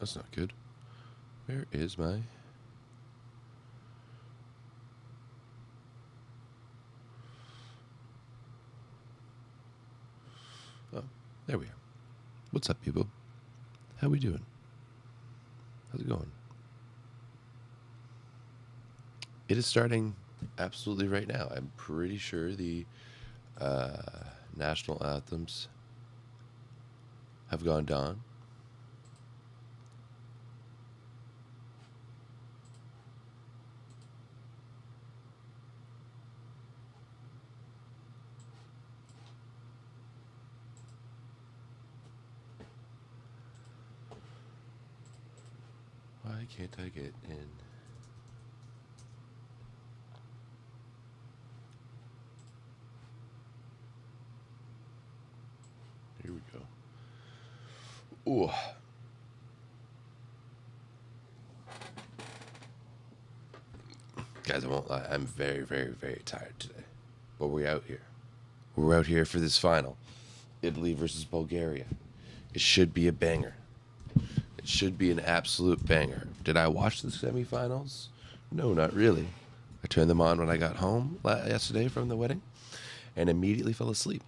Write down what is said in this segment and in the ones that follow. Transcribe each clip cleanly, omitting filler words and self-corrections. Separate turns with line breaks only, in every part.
That's not good. Where is my... Oh, there we are. What's up, people? How we doing? How's it going? It is starting absolutely right now. I'm pretty sure the national anthems have gone down. Why can't I get in? Here we go. Ooh. Guys, I won't lie. I'm very, very, very tired today. But we're out here. We're out here for this final. Italy versus Bulgaria. It should be a banger. It should be an absolute banger. Did I watch the semifinals? No, not really. I turned them on when I got home yesterday from the wedding and immediately fell asleep.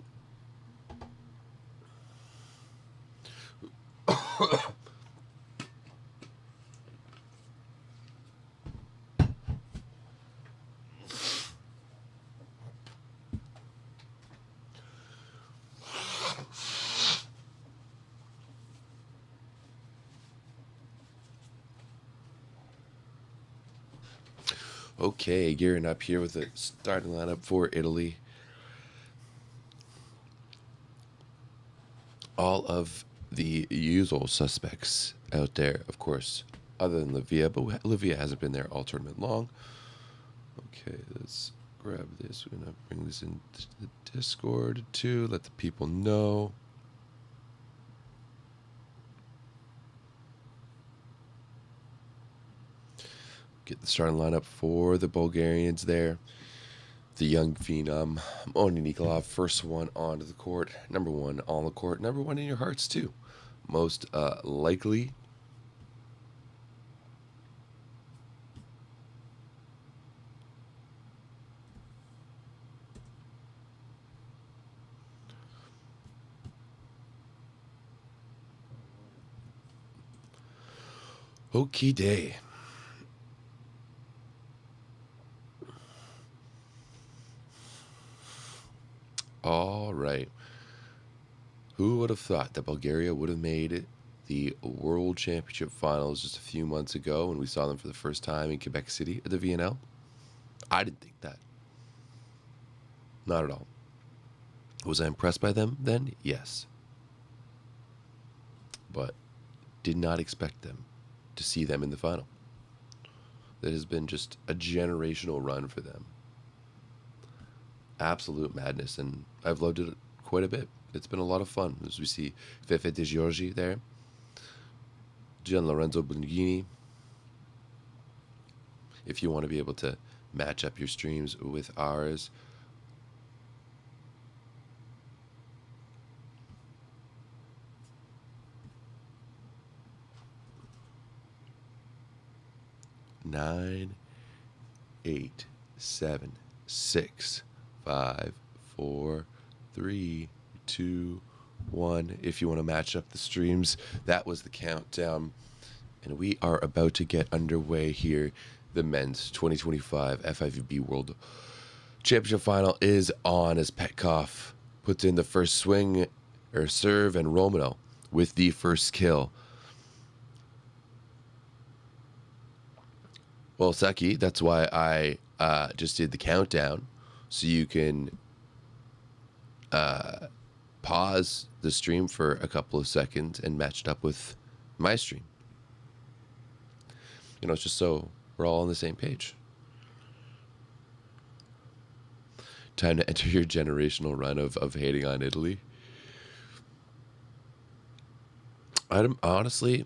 Okay, gearing up here with the starting lineup for Italy. All of the usual suspects out there, of course, other than Livia, but Livia hasn't been there all tournament long. Okay, let's grab this. We're going to bring this into the Discord too, let the people know. Get the starting lineup for the Bulgarians there. The young phenom, Oni Nikolov, first one onto the court. Number one on the court. Number one in your hearts, too. Most likely. Okie day. All right. Who would have thought that Bulgaria would have made the World Championship Finals just a few months ago when we saw them for the first time in Quebec City at the VNL? I didn't think that. Not at all. Was I impressed by them then? Yes. But did not expect them to see them in the final. That has been just a generational run for them. Absolute madness, and I've loved it quite a bit. It's been a lot of fun. As we see Fefe De Giorgi there, Gian Lorenzo Bungini. If you want to be able to match up your streams with ours, nine, 8, 7, 6, 5, 4, 3, 2, 1. If you want to match up the streams, that was the countdown. And we are about to get underway here. The men's 2025 FIVB World Championship Final is on as Petkov puts in the first swing or serve, and Romano with the first kill. Well, Saki, that's why I just did the countdown, so you can pause the stream for a couple of seconds and match it up with my stream. You know, it's just so we're all on the same page. Time to enter your generational run of hating on Italy. Honestly,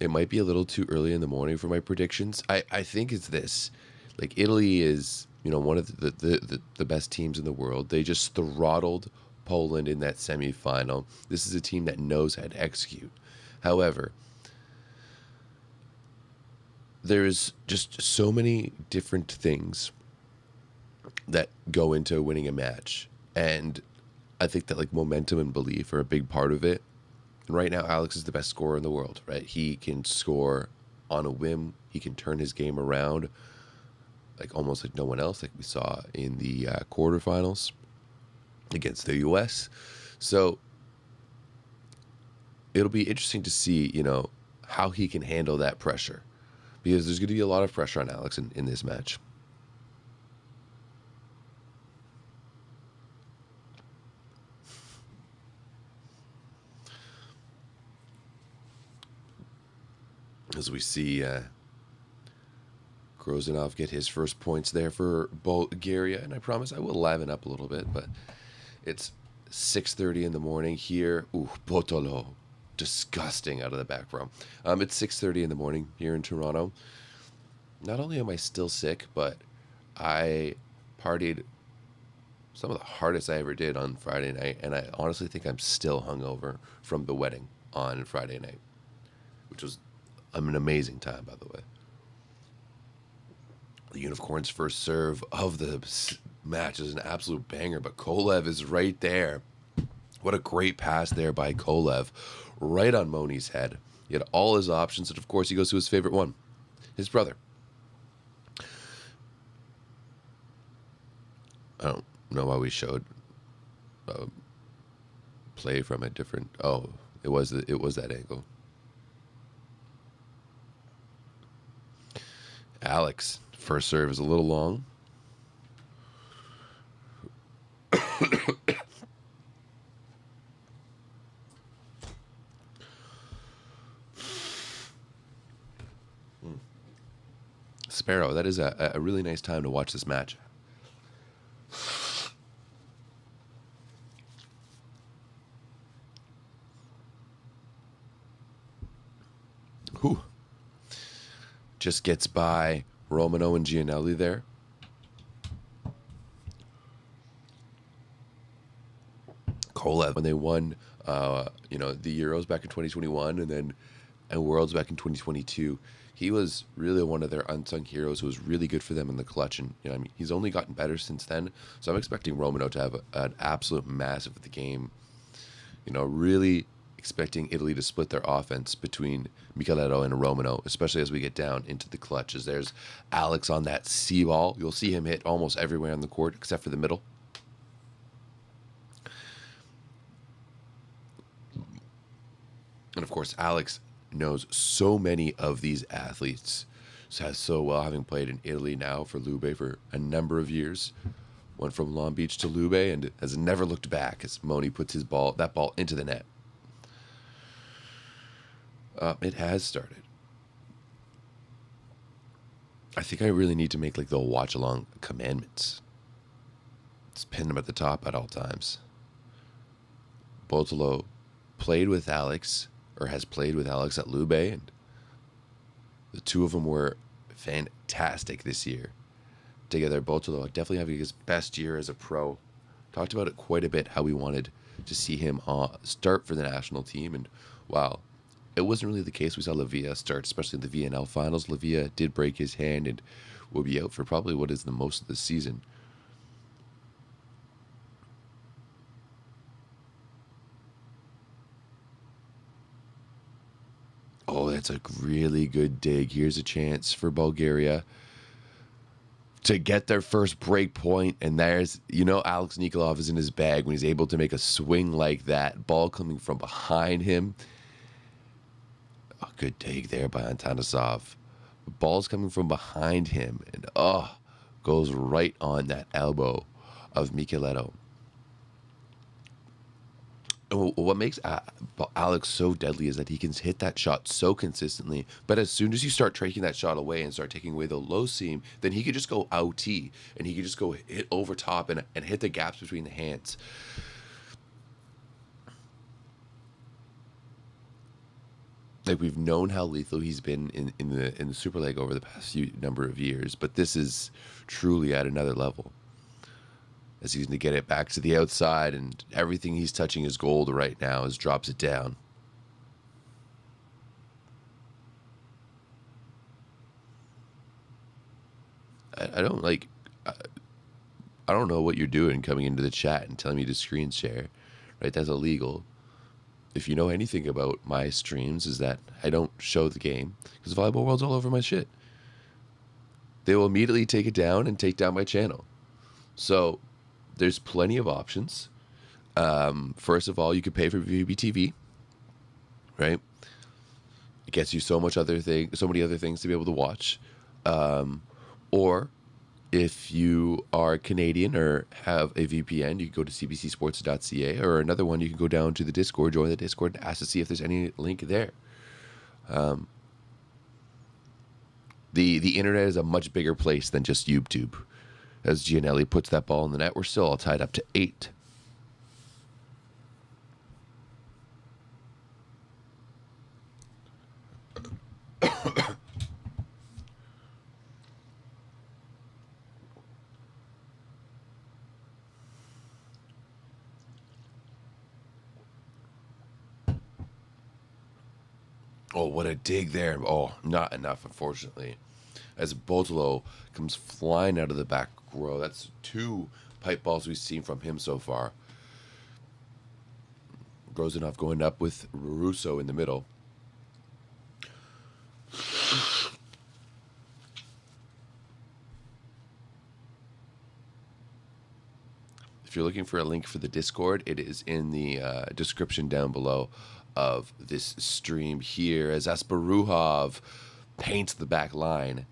it might be a little too early in the morning for my predictions. I think it's this. Like, Italy is, you know, one of the best teams in the world. They just throttled Poland in that semifinal. This is a team that knows how to execute. However, there's just so many different things that go into winning a match. And I think that like momentum and belief are a big part of it. And right now, Alex is the best scorer in the world, right? He can score on a whim. He can turn his game around like almost like no one else, like we saw in the quarterfinals against the U.S. So it'll be interesting to see, how he can handle that pressure, because there's going to be a lot of pressure on Alex in this match. As we see Grozanov get his first points there for Bulgaria, and I promise I will liven up a little bit, but it's 6:30 in the morning here. Ooh, Botolo. Disgusting out of the back row. It's 6:30 in the morning here in Toronto. Not only am I still sick, but I partied some of the hardest I ever did on Friday night, and I honestly think I'm still hungover from the wedding on Friday night, which was an amazing time, by the way. The Unicorns' first serve of the match is an absolute banger, but Kolev is right there. What a great pass there by Kolev, right on Moni's head. He had all his options, and of course he goes to his favorite one, his brother. I don't know why we showed play from a different. Oh, it was that angle. Alex, first serve is a little long. Sparrow, that is a really nice time to watch this match. Whew. Just gets by Romano and Gianelli there. Kolev, when they won, the Euros back in 2021 and Worlds back in 2022, he was really one of their unsung heroes who was really good for them in the clutch. And he's only gotten better since then. So I'm expecting Romano to have an absolute massive of the game. Really expecting Italy to split their offense between Micheletto and Romano, especially as we get down into the clutch. As there's Alex on that C ball. You'll see him hit almost everywhere on the court except for the middle. And of course, Alex knows so many of these athletes, has so well, having played in Italy now for Lube for a number of years. Went from Long Beach to Lube and has never looked back as Moni puts that ball into the net. It has started. I think I really need to make like the watch along commandments. Just pin them at the top at all times. Botolo played with Alex, or has played with Alex at Lube, and the two of them were fantastic this year. Together, Botolo definitely having his best year as a pro. Talked about it quite a bit, how we wanted to see him start for the national team, and wow, it wasn't really the case. We saw Lavia start, especially in the VNL finals. Lavia did break his hand and will be out for probably what is the most of the season. Oh, that's a really good dig. Here's a chance for Bulgaria to get their first break point, and there's, Alex Nikolov is in his bag when he's able to make a swing like that. Ball coming from behind him. A good dig there by Antanasov. Ball's coming from behind him, and goes right on that elbow of Micheletto. What makes Alex so deadly is that he can hit that shot so consistently, but as soon as you start taking that shot away and start taking away the low seam, then he could just go out and he could just go hit over top and hit the gaps between the hands. Like, we've known how lethal he's been in the Super League over the past number of years, but this is truly at another level. As he's going to get it back to the outside, and everything he's touching is gold right now as drops it down. I don't like. I don't know what you're doing coming into the chat and telling me to screen share, right? That's illegal. If you know anything about my streams, is that I don't show the game because Volleyball World's all over my shit. They will immediately take it down and take down my channel. So there's plenty of options. First of all, you could pay for FIVB, right? It gets you so many other things to be able to watch. Or if you are Canadian or have a VPN, you can go to cbcsports.ca, or another one, you can go down to the Discord, join the Discord, and ask to see if there's any link there. The internet is a much bigger place than just YouTube. As Gianelli puts that ball in the net, we're still all tied up to 8. Oh, what a dig there. Oh, not enough, unfortunately. As Botolo comes flying out of the back row. That's 2 pipe balls we've seen from him so far. Grozanov going up with Russo in the middle. If you're looking for a link for the Discord, it is in the description down below of this stream here as Asparuhov paints the back line.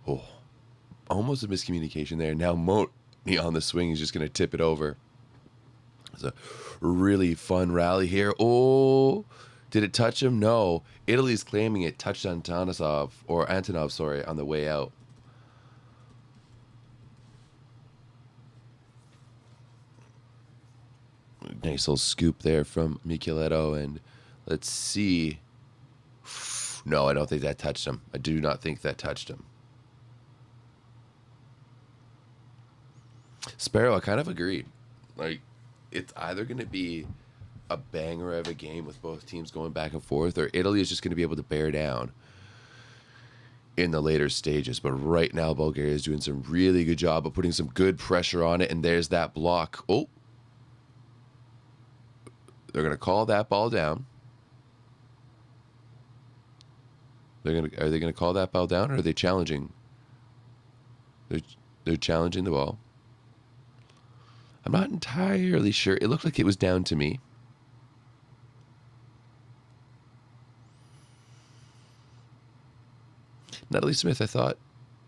Oh, almost a miscommunication there. Now Moni on the swing is just going to tip it over. It's a really fun rally here. Oh, did it touch him? No. Italy's claiming it touched Antonov, sorry, on the way out. Nice little scoop there from Micheletto, and let's see. No, I don't think that touched him. I do not think that touched him. Sparrow, I kind of agree. Like, it's either going to be a banger of a game with both teams going back and forth, or Italy is just going to be able to bear down in the later stages. But right now, Bulgaria is doing some really good job of putting some good pressure on it, and there's that block. Oh, they're going to call that ball down. Are they going to call that ball down, or are they challenging? They're challenging the ball. I'm not entirely sure. It looked like it was down to me. Natalie Smith, I thought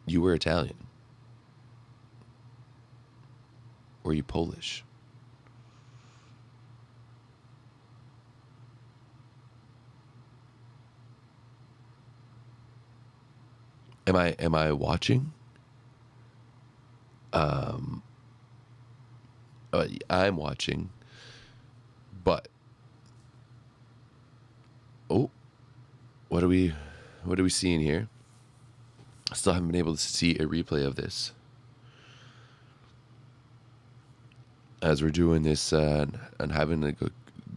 you were Italian. Or are you Polish? Am I watching? I'm watching, but oh, what are we seeing here? I still haven't been able to see a replay of this as we're doing this and having a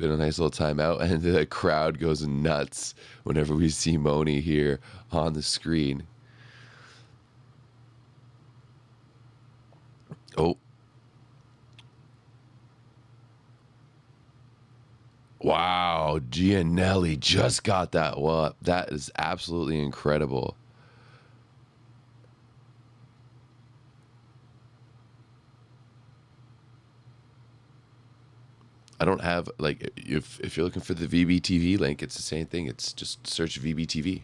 nice little timeout, and the crowd goes nuts whenever we see Moni here on the screen. Oh. Wow, Gianelli just got that one up. That is absolutely incredible. I don't have, like, if you're looking for the VBTV link, it's the same thing. It's just search VBTV.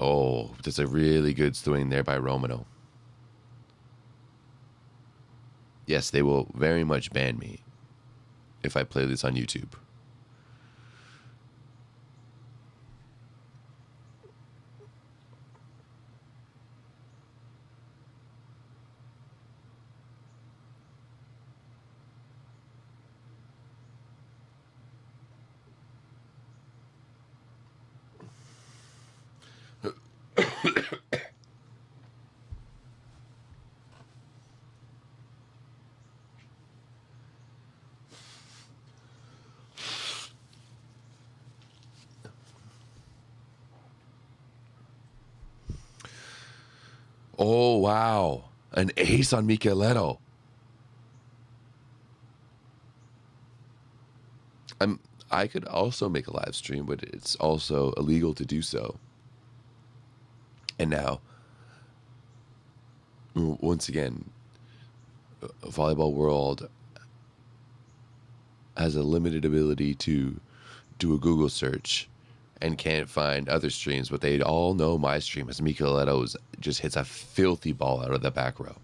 Oh, that's a really good swing there by Romano. Yes, they will very much ban me. if I play this on YouTube. Oh, wow. An ace on Micheletto. I could also make a live stream, but it's also illegal to do so. And now, once again, Volleyball World has a limited ability to do a Google search and can't find other streams, but they all know my stream as Micheletto just hits a filthy ball out of the back row.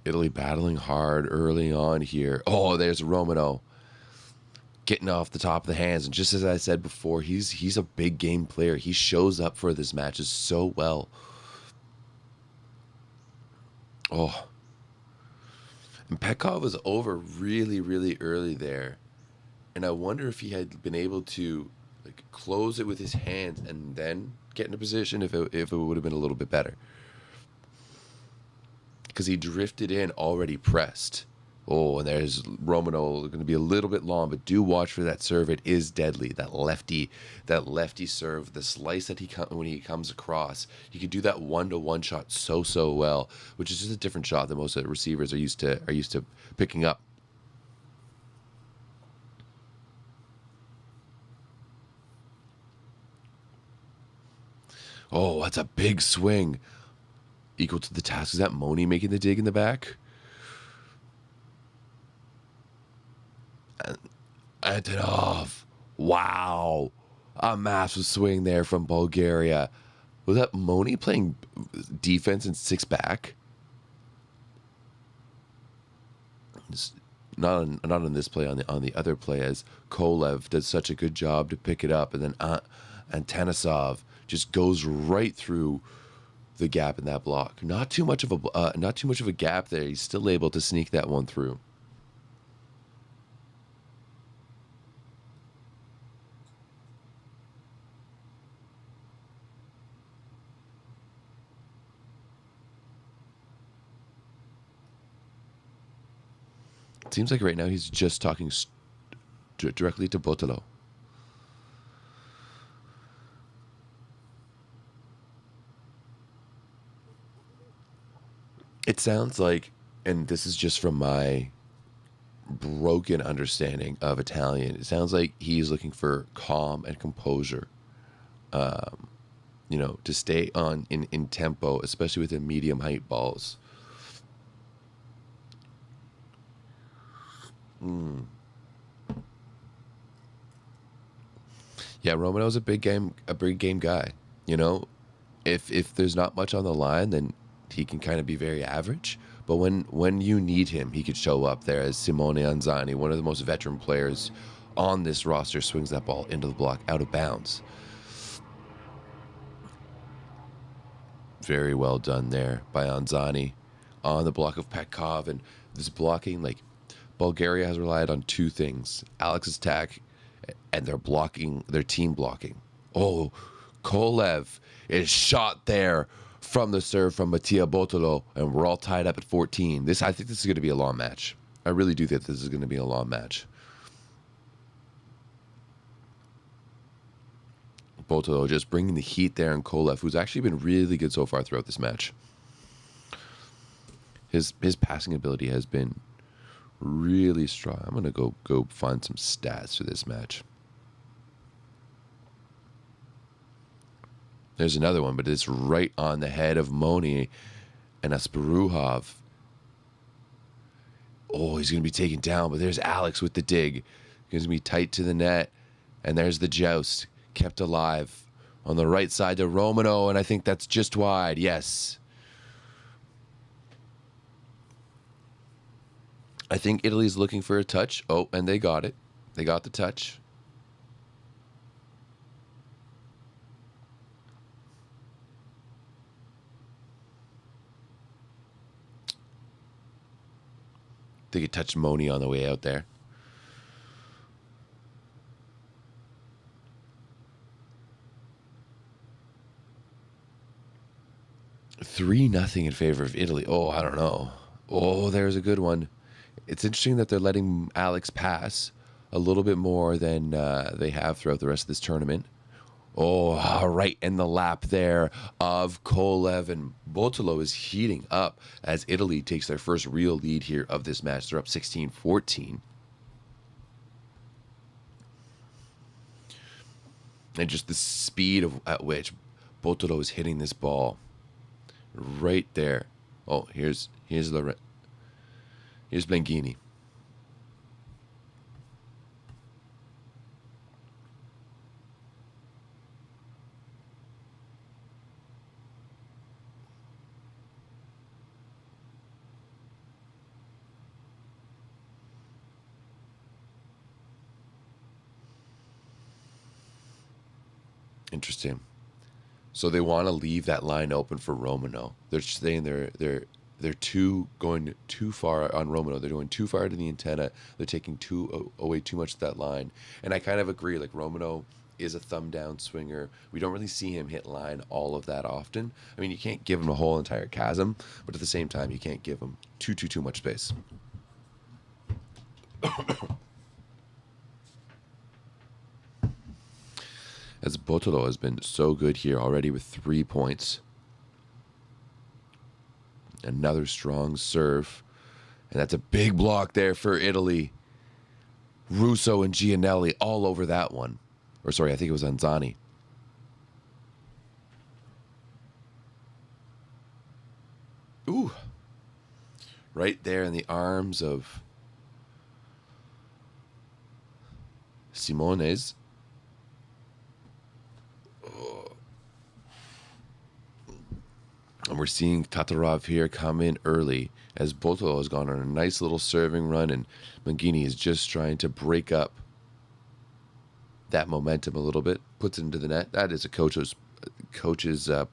Italy battling hard early on here. Oh, there's Romano getting off the top of the hands. And just as I said before, he's a big game player. He shows up for this matches so well. Oh. And Petkov was over really, really early there. And I wonder if he had been able to like close it with his hands and then get in a position if it would have been a little bit better. Because he drifted in already pressed. Oh, and there's Romano going to be a little bit long, but do watch for that serve. It is deadly. That lefty serve, the slice that when he comes across, he can do that 1-to-1 shot so well, which is just a different shot than most of the receivers are used to picking up. Oh, that's a big swing. Equal to the task. Is that Moni making the dig in the back? Antonov. Wow. A massive swing there from Bulgaria. Was that Moni playing defense and six back? Not on this play, on the other play, as Kolev does such a good job to pick it up, and then Antanasov just goes right through the gap in that block. Not too much of a gap there. He's still able to sneak that one through. It seems like right now he's just talking directly to Botolo. It sounds like, and this is just from my broken understanding of Italian, it sounds like he's looking for calm and composure, to stay in tempo, especially with the medium height balls. Yeah, Romano's a big game guy. If there's not much on the line, then he can kind of be very average. But when you need him, he could show up there, as Simone Anzani, one of the most veteran players on this roster, swings that ball into the block out of bounds. Very well done there by Anzani on the block of Petkov. And this blocking, like, Bulgaria has relied on two things: Alex's attack and their team blocking. Oh, Kolev is shot there from the serve from Mattia Botolo, and we're all tied up at 14. I think this is going to be a long match. I really do think this is going to be a long match. Botolo just bringing the heat there, and Kolev, who's actually been really good so far throughout this match. His passing ability has been really strong. I'm going to go find some stats for this match. There's another one, but it's right on the head of Moni and Asparuhov. Oh, he's going to be taken down, but there's Alex with the dig. He's going to be tight to the net, and there's the joust. Kept alive on the right side to Romano, and I think that's just wide. Yes. I think Italy's looking for a touch. Oh, and they got it. They got the touch. They could touch Moni on the way out there. Three nothing in favor of Italy. Oh, I don't know. Oh, there's a good one. It's interesting that they're letting Alex pass a little bit more than they have throughout the rest of this tournament. Oh, right in the lap there of Kolev, and Botolo is heating up as Italy takes their first real lead here of this match. They're up 16-14. And just the speed at which Botolo is hitting this ball. Right there. Oh, here's Blanchini. Interesting. So they want to leave that line open for Romano. They're saying they're going too far on Romano. They're going too far to the antenna. They're taking away too much of that line. And I kind of agree. Like, Romano is a thumb down swinger. We don't really see him hit line all of that often. I mean, you can't give him a whole entire chasm, but at the same time, you can't give him too much space. As Botolo has been so good here already with 3 points. Another strong serve. And that's a big block there for Italy. Russo and Gianelli all over that one. Or sorry, I think it was Anzani. Ooh. Right there in the arms of Simones. And we're seeing Tatarov here come in early as Botolo has gone on a nice little serving run, and Mangini is just trying to break up that momentum a little bit. Puts it into the net. That is a coach's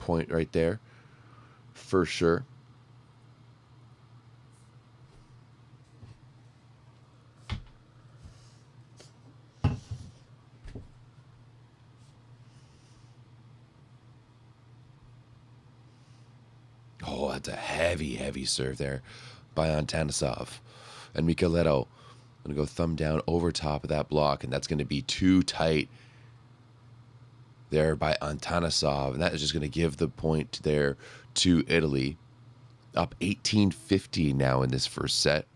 point right there, for sure. Oh, that's a heavy serve there by Antanasov. And Micheletto going to go thumb down over top of that block, and that's going to be too tight there by Antanasov. And that is just going to give the point there to Italy. Up 18-15 now in this first set.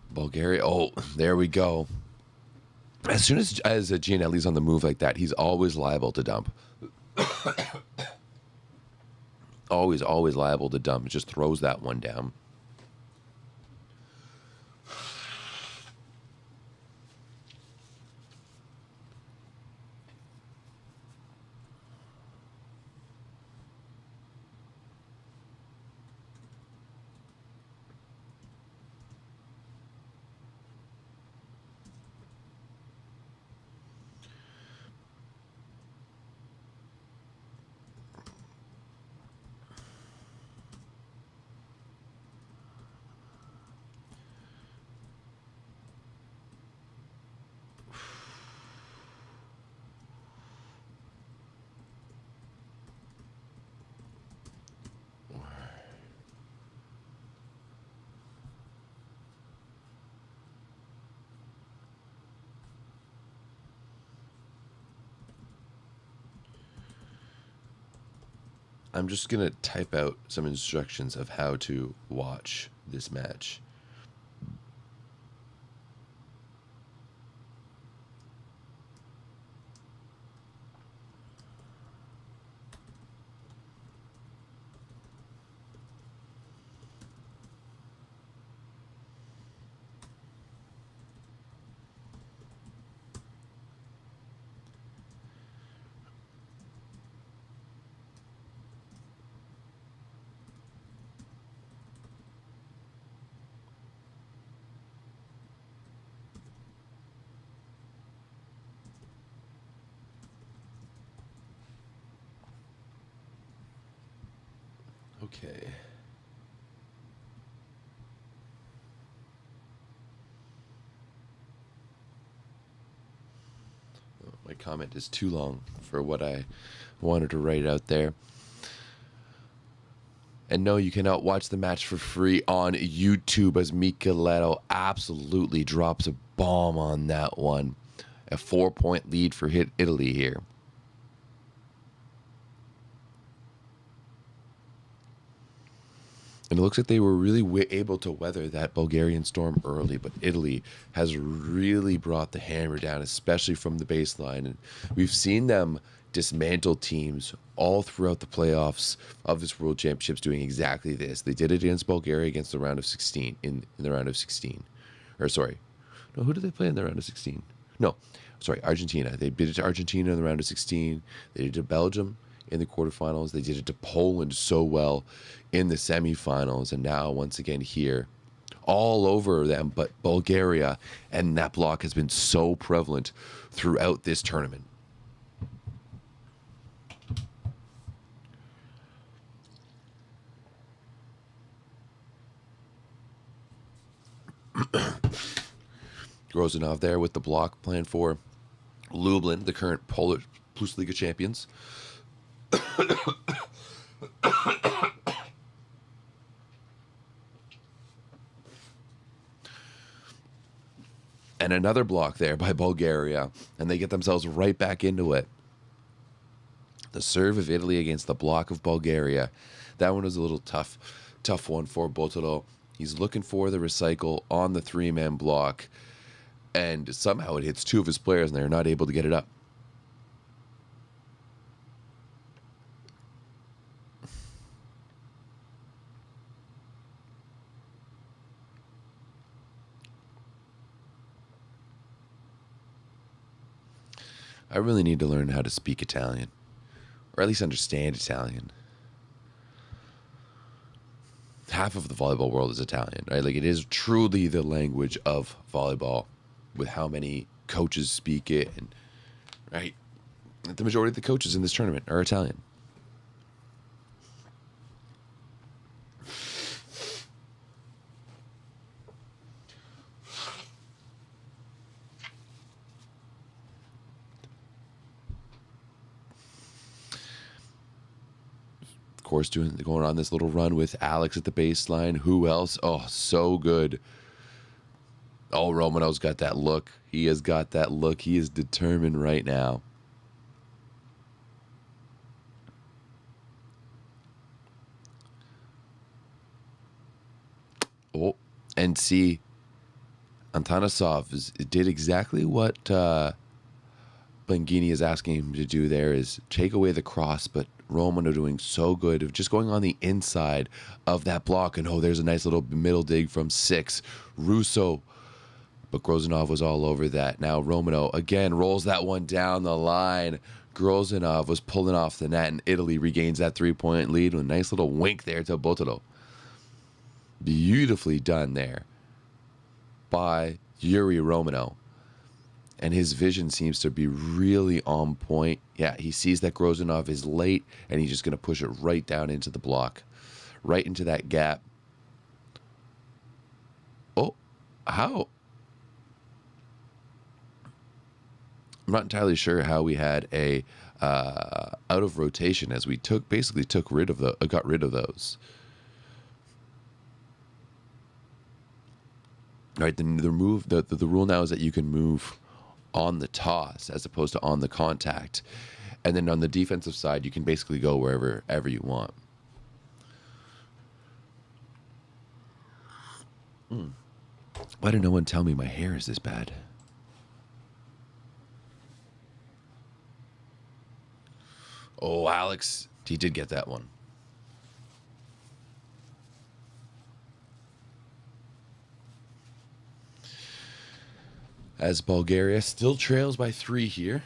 Bulgaria. Oh, there we go. As soon as Gianelli's on the move like that, he's always liable to dump. always liable to dump. It just throws that one down. I'm just going to type out some instructions of how to watch this match. Okay. Oh, my comment is too long for what I wanted to write out there. And no, you cannot watch the match for free on YouTube, as Micheletto absolutely drops a bomb on that one. A 4-point lead for Italy here. And it looks like they were really able to weather that Bulgarian storm early, but Italy has really brought the hammer down, especially from the baseline. And we've seen them dismantle teams all throughout the playoffs of this World Championships doing exactly this. They did it against Bulgaria against the round of 16, in the round of 16. Or sorry. No, who did they play in the round of 16? No, sorry, Argentina. They did it to Argentina in the round of 16. They did it to Belgium in the quarterfinals. They did it to Poland so well in the semifinals, and now once again here, all over them. But Bulgaria and that block has been so prevalent throughout this tournament. Grozanov there with the block plan for Lublin, the current Polish Plus Liga champions. And another block there by Bulgaria, and they get themselves right back into it. The serve of Italy against the block of Bulgaria. That one was a little tough one for Botolo. He's looking for the recycle on the three-man block, and somehow it hits two of his players, and they're not able to get it up. I really need to learn how to speak Italian, or at least understand Italian. Half of the volleyball world is Italian, right? Like, it is truly the language of volleyball, with how many coaches speak it, and right, the majority of the coaches in this tournament are Italian. Of course, going on this little run with Alex at the baseline. Who else? Oh, so good. Oh, Romano's got that look. He has got that look. He is determined right now. Oh, and see, Antanasov did exactly what Bangini is asking him to do there, is take away the cross, but Romano doing so good of just going on the inside of that block. And oh, there's a nice little middle dig from 6. Russo, but Grozanov was all over that. Now Romano again rolls that one down the line. Grozanov was pulling off the net, and Italy regains that 3-point lead with a nice little wink there to Botolo. Beautifully done there by Yuri Romano. And his vision seems to be really on point. Yeah, he sees that Grozanov is late, and he's just going to push it right down into the block, right into that gap. Oh, how? I'm not entirely sure how we had a out of rotation, as we basically got rid of those. All right, the rule now is that you can move on the toss as opposed to on the contact. And then on the defensive side, you can basically go wherever you want. Why did no one tell me my hair is this bad? Oh, Alex, he did get that one. As Bulgaria still trails by 3 here.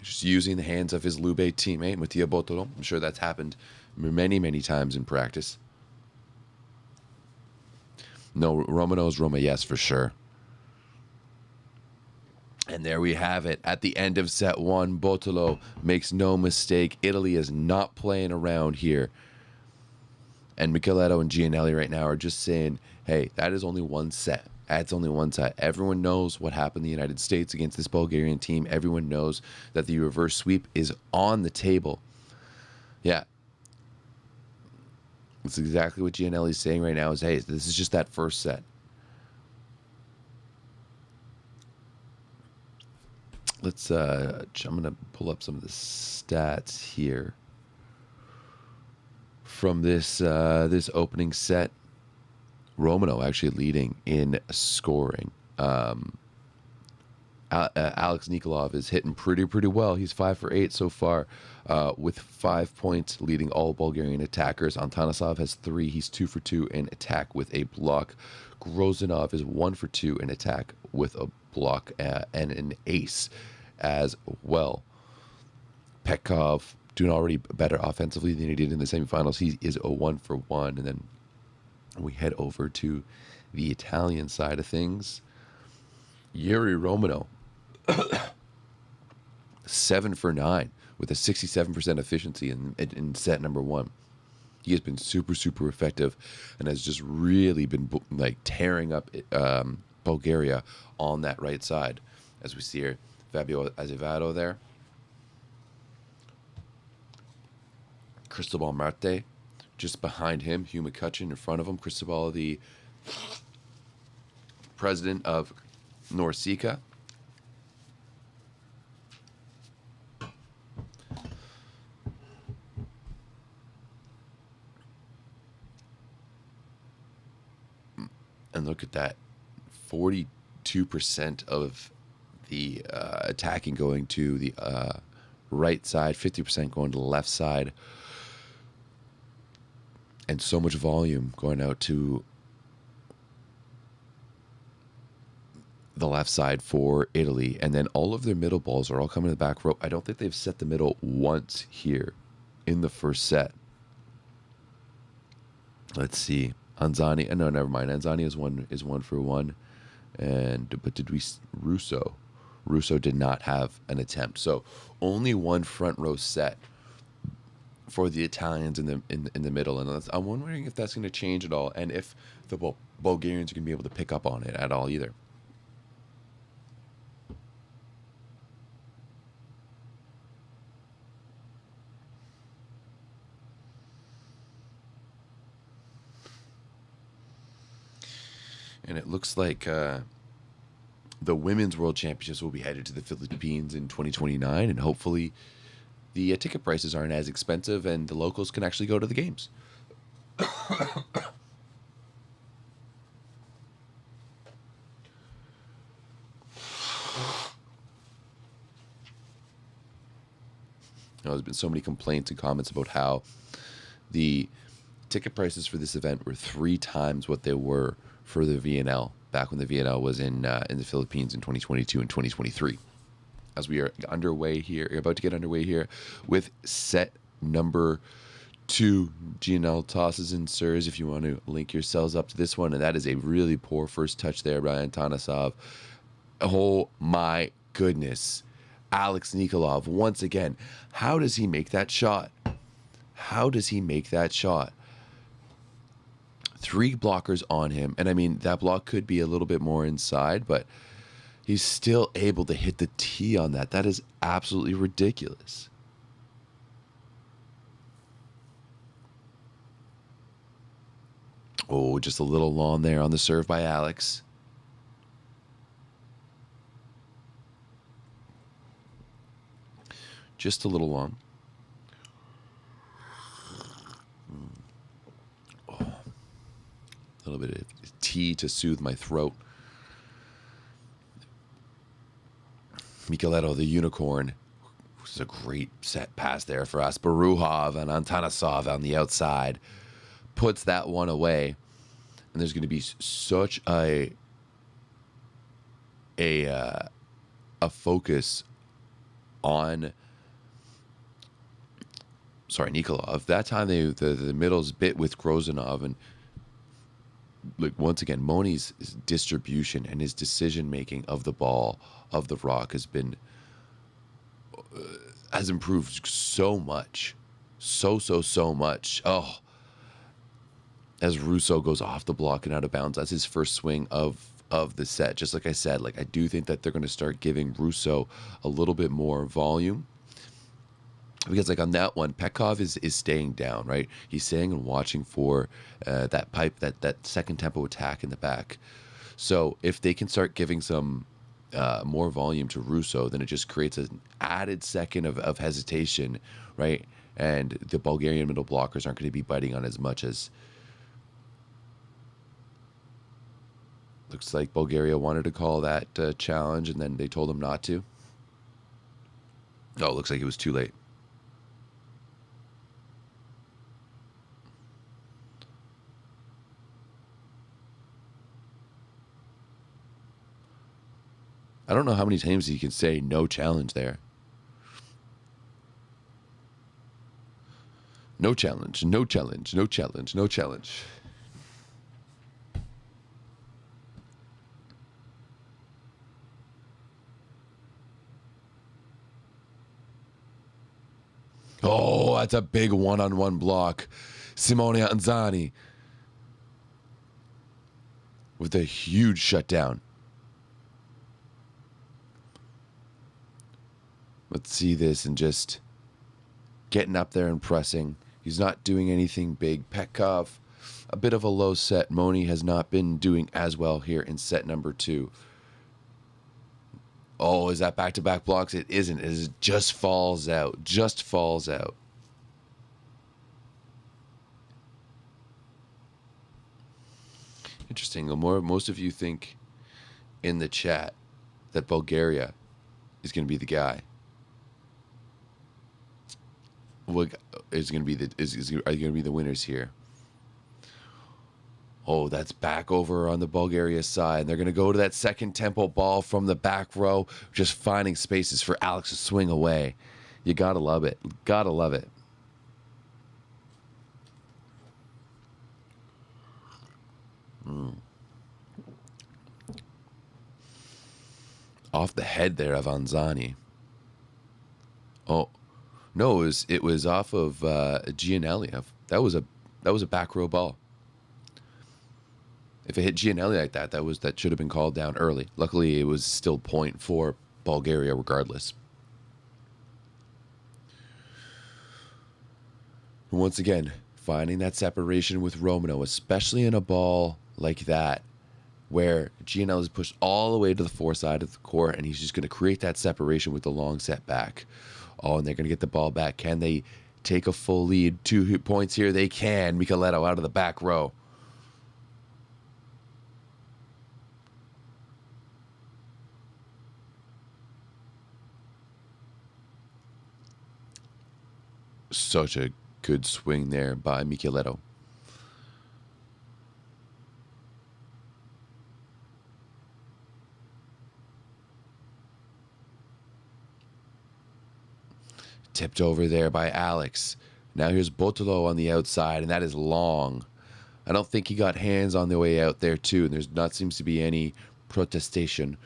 Just using the hands of his Lube teammate, Mattia Botolo. I'm sure that's happened many, many times in practice. No, Roma knows Roma, yes, for sure. And there we have it. At the end of set 1, Botolo makes no mistake. Italy is not playing around here. And Micheletto and Gianelli right now are just saying, hey, that is only one set. That's only one set. Everyone knows what happened in the United States against this Bulgarian team. Everyone knows that the reverse sweep is on the table. Yeah. That's exactly what Gianelli's saying right now is, hey, this is just that first set. Let's, I'm going to pull up some of the stats here from this this opening set. Romano actually leading in scoring. Alex Nikolov is hitting pretty well. He's 5 for 8 so far, with 5 points, leading all Bulgarian attackers. Antanasov has 3. He's 2 for 2 in attack with a block. Grozanov is 1 for 2 in attack with a block and an ace as well. Petkov doing already better offensively than he did in the semifinals. He is a 1 for 1, and then we head over to the Italian side of things. Yuri Romano, 7 for 9 with a 67% efficiency in set number 1. He has been super effective and has just really been like tearing up Bulgaria on that right side. As we see here, Fabio Azevedo there. Cristobal Marte just behind him. Hugh McCutcheon in front of him. Cristobal, the president of Norseca. And look at that. 42% of the attacking going to the right side, 50% going to the left side. And so much volume going out to the left side for Italy. And then all of their middle balls are all coming to the back row. I don't think they've set the middle once here in the first set. Let's see. Anzani. No, never mind. Anzani is one for 1. But did we... Russo did not have an attempt. So only one front row set for the Italians in the middle, and I'm wondering if that's going to change at all, and if the Bulgarians are going to be able to pick up on it at all either. And it looks like the Women's World Championships will be headed to the Philippines in 2029, and hopefully the ticket prices aren't as expensive and the locals can actually go to the games. There's been so many complaints and comments about how the ticket prices for this event were 3 times what they were for the VNL back when the VNL was in the Philippines in 2022 and 2023. As we are underway here, you're about to get underway here with set number 2. GNL tosses and serves if you want to link yourselves up to this one. And that is a really poor first touch there by Antanasov. Oh my goodness. Alex Nikolov, once again, how does he make that shot? How does he make that shot? 3 blockers on him. And I mean, that block could be a little bit more inside, but he's still able to hit the tee on that. That is absolutely ridiculous. Oh, just a little long there on the serve by Alex. just a little long. Oh, a little bit of tea to soothe my throat. Micheletto, the unicorn. This is a great set pass there for us. Baruhov and Antanasov on the outside puts that one away. And there's going to be such a focus on Nikolov. That time the middle's bit with Grozanov, and like once again, Moni's distribution and his decision making of the ball, of the rock, has improved so much. So much. Oh, as Russo goes off the block and out of bounds. That's his first swing of the set. Just like I said, like I do think that they're going to start giving Russo a little bit more volume. Because like on that one, Petkov is staying down, right? He's staying and watching for that pipe, that second tempo attack in the back. So if they can start giving some more volume to Russo, then it just creates an added second of hesitation, right? And the Bulgarian middle blockers aren't going to be biting on as much as... Looks like Bulgaria wanted to call that challenge, and then they told him not to. Oh, it looks like it was too late. I don't know how many times you can say no challenge there. No challenge, no challenge, no challenge, no challenge. Oh, that's a big one-on-one block. Simone Anzani with a huge shutdown. Let's see this and just getting up there and pressing. He's not doing anything big. Petkov, a bit of a low set. Moni has not been doing as well here in set number 2. Oh, is that back-to-back blocks? It isn't. It just falls out. Just falls out. Interesting. Most of you think in the chat that Bulgaria is going to be the guy. What is going to be are you going to be the winners here? Oh, that's back over on the Bulgaria side. They're going to go to that second tempo ball from the back row, just finding spaces for Alex to swing away. You got to love it. Got to love it. Off the head there of Anzani. Oh, no, it was off of Gianelli. That was a back row ball. If it hit Gianelli like that should have been called down early. Luckily, it was still point for Bulgaria regardless. Once again, finding that separation with Romano, especially in a ball like that, where Gianelli is pushed all the way to the fore side of the court, and he's just going to create that separation with the long set back. Oh, and they're going to get the ball back. Can they take a full lead? 2 points here. They can. Micheletto out of the back row. Such a good swing there by Micheletto. Tipped over there by Alex. Now here's Botolo on the outside, and that is long. I don't think he got hands on the way out there too, and there's not seems to be any protestation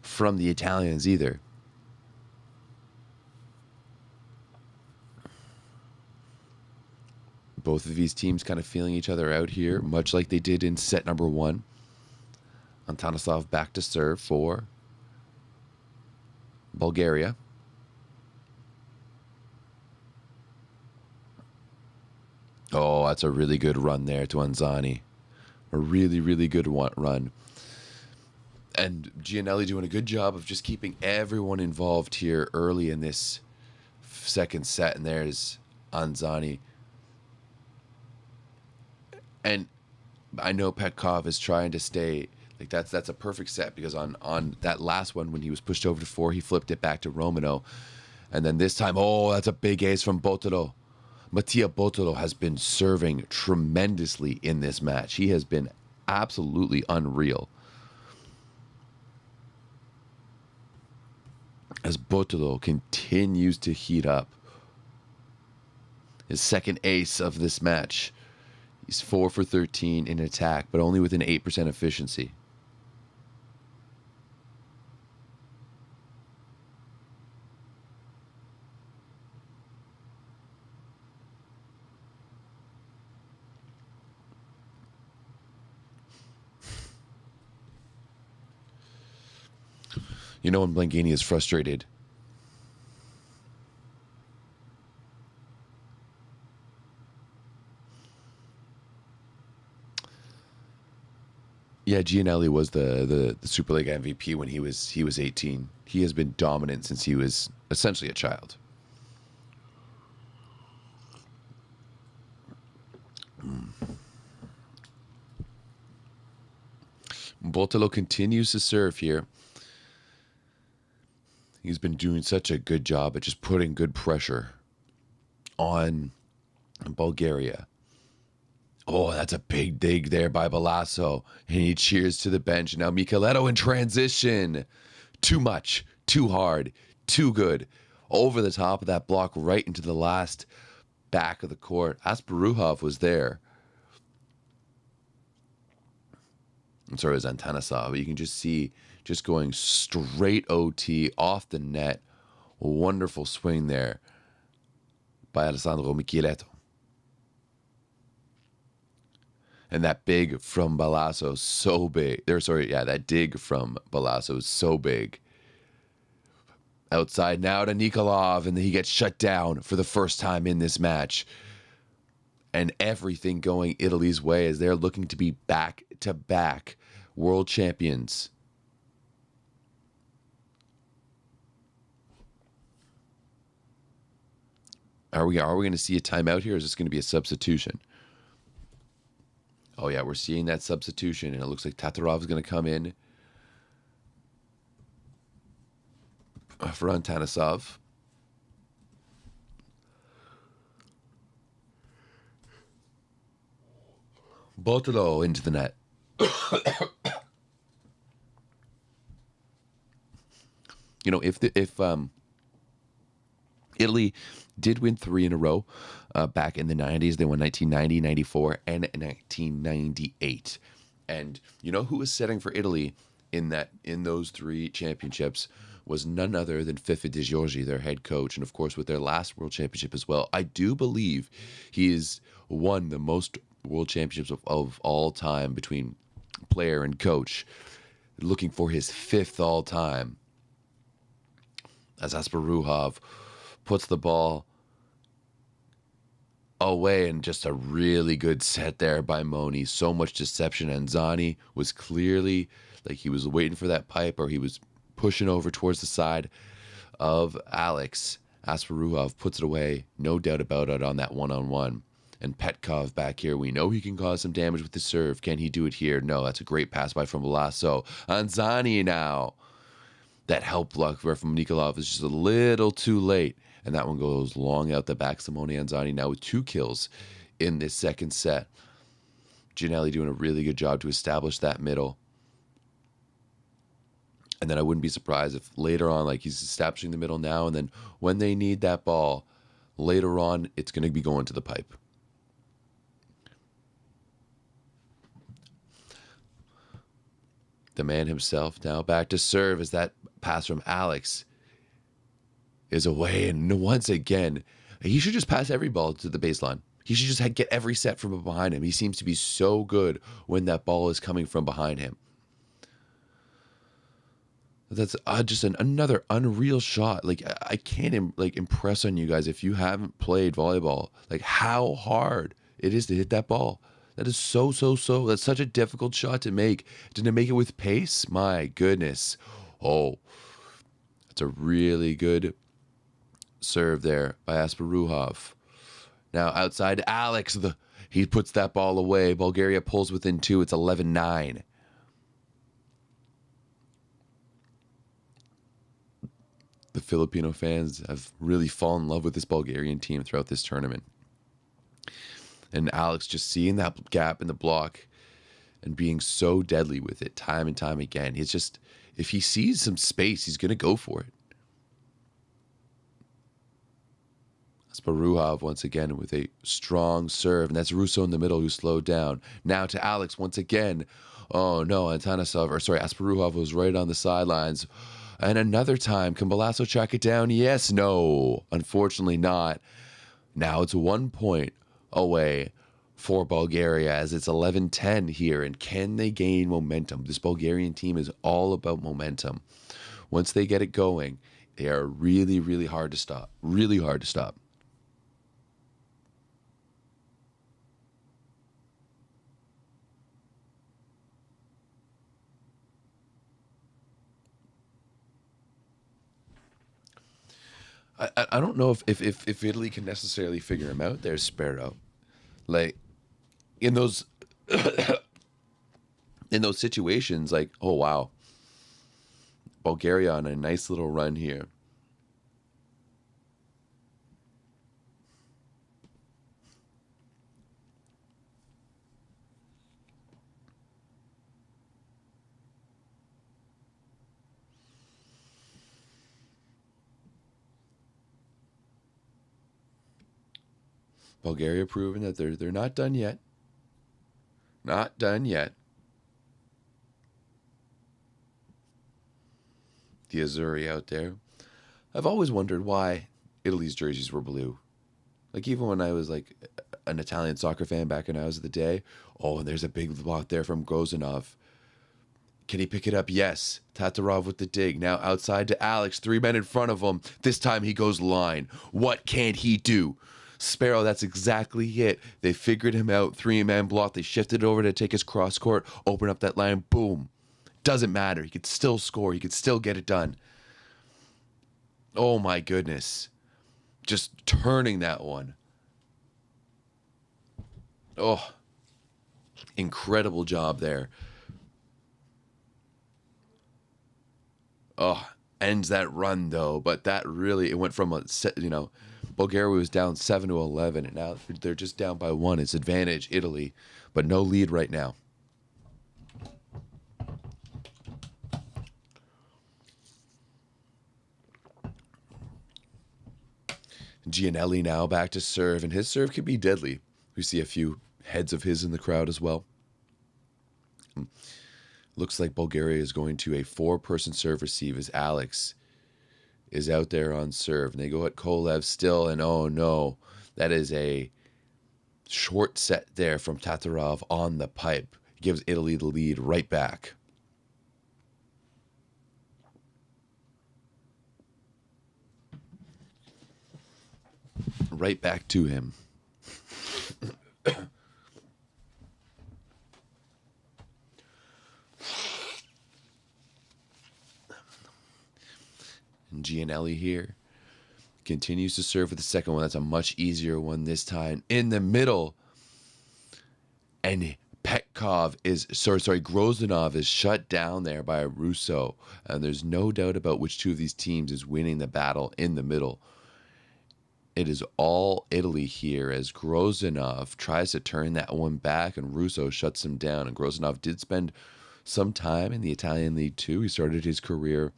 from the Italians either. Both of these teams kind of feeling each other out here, much like they did in set number 1. Antanasov back to serve for Bulgaria. Oh, that's a really good run there to Anzani. A really, really good run. And Gianelli doing a good job of just keeping everyone involved here early in this second set, and there's Anzani. And I know Petkov is trying to stay like that's a perfect set, because on that last one when he was pushed over to 4, he flipped it back to Romano, and then this time, oh, that's a big ace from Botolo. Mattia Botolo has been serving tremendously in this match. He has been absolutely unreal. As Botolo continues to heat up. His second ace of this match. He's 4 for 13 in attack, but only with an 8% efficiency. You know when Blanghini is frustrated? Yeah, Gianelli was the Superliga MVP when he was 18. He has been dominant since he was essentially a child. Botolo continues to serve here. He's been doing such a good job at just putting good pressure on Bulgaria. Oh, that's a big dig there by Balasso. And he cheers to the bench. Now Micheletto in transition. Too much, too hard, too good. Over the top of that block, right into the last back of the court. Asparuhov was there. I'm sorry, it was Antanasov, but you can just see just going straight OT off the net. Wonderful swing there by Alessandro Micheletto. And that big from Balasso, so big. That dig from Balasso is so big. Outside now to Nikolov, and then he gets shut down for the first time in this match. And everything going Italy's way as they're looking to be back-to-back world champions. Are we going to see a timeout here, or is this going to be a substitution? Oh, yeah, we're seeing that substitution, and it looks like Tatarov's going to come in for Antanasov. Botolo into the net. You know, if Italy did win 3 in a row back in the 90s. They won 1990, 94, and 1998. And you know who was setting for Italy in those 3 championships was none other than Fife De Giorgi, their head coach. And of course, with their last world championship as well, I do believe he has won the most world championships of all time between player and coach, looking for his 5th all time. As Asparuhov puts the ball away, and just a really good set there by Moni. So much deception. And Zani was clearly like he was waiting for that pipe, or he was pushing over towards the side of Alex. Asparuhov puts it away, no doubt about it, on that one-on-one. And Petkov back here, we know he can cause some damage with the serve. Can he do it here? No, that's a great pass by from Lasso. Anzani now. That help block from Nikolov is just a little too late. And that one goes long out the back. Simone Anzani now with 2 kills in this second set. Gianelli doing a really good job to establish that middle. And then I wouldn't be surprised if later on, like he's establishing the middle now, and then when they need that ball, later on, it's going to be going to the pipe. The man himself now back to serve as that pass from Alex is away. And once again, he should just pass every ball to the baseline. He should just get every set from behind him. He seems to be so good when that ball is coming from behind him. That's just another unreal shot. Like, I can't impress on you guys, if you haven't played volleyball, like how hard it is to hit that ball. That is so. That's such a difficult shot to make. To make it with pace, my goodness. Oh, that's a really good serve there by Asparuhov. Now outside to Alex. He puts that ball away. Bulgaria pulls within 2. It's 11-9. The Filipino fans have really fallen in love with this Bulgarian team throughout this tournament. And Alex just seeing that gap in the block and being so deadly with it time and time again. It's just, if he sees some space, he's going to go for it. Sparuhov once again with a strong serve, and that's Russo in the middle who slowed down. Now to Alex once again. Oh no, Asparuhov was right on the sidelines. And another time, can Balasso track it down? Yes, no. Unfortunately not. Now it's 1 point away for Bulgaria as it's 11-10 here. And can they gain momentum? This Bulgarian team is all about momentum. Once they get it going, they are really, really hard to stop. Really hard to stop. I don't know if Italy can necessarily figure him out. There's Sparrow. Like, in those in those situations, like, oh wow, Bulgaria on a nice little run here. Bulgaria proving that they're not done yet. Not done yet. The Azzurri out there. I've always wondered why Italy's jerseys were blue. Like, even when I was like an Italian soccer fan back when I was the day. Oh, and there's a big block there from Grozanov. Can he pick it up? Yes. Tatarov with the dig. Now outside to Alex. 3 men in front of him. This time he goes line. What can he do? Sparrow, that's exactly it. They figured him out. 3-man block. They shifted over to take his cross court. Open up that line. Boom. Doesn't matter. He could still score. He could still get it done. Oh my goodness. Just turning that one. Oh. Incredible job there. Oh, ends that run though. But that really, it went from a set, Bulgaria was down 7-11, and now they're just down by 1. It's advantage Italy, but no lead right now. Gianelli now back to serve, and his serve could be deadly. We see a few heads of his in the crowd as well. Looks like Bulgaria is going to a 4-person serve receive as Alex is out there on serve. And they go at Kolev still, and oh no, that is a short set there from Tatarov on the pipe. Gives Italy the lead right back. Right back to him. And Gianelli here continues to serve with the second one. That's a much easier one this time. In the middle. And Grozanov is shut down there by Russo. And there's no doubt about which two of these teams is winning the battle in the middle. It is all Italy here as Grozanov tries to turn that one back and Russo shuts him down. And Grozanov did spend some time in the Italian League too. He started his career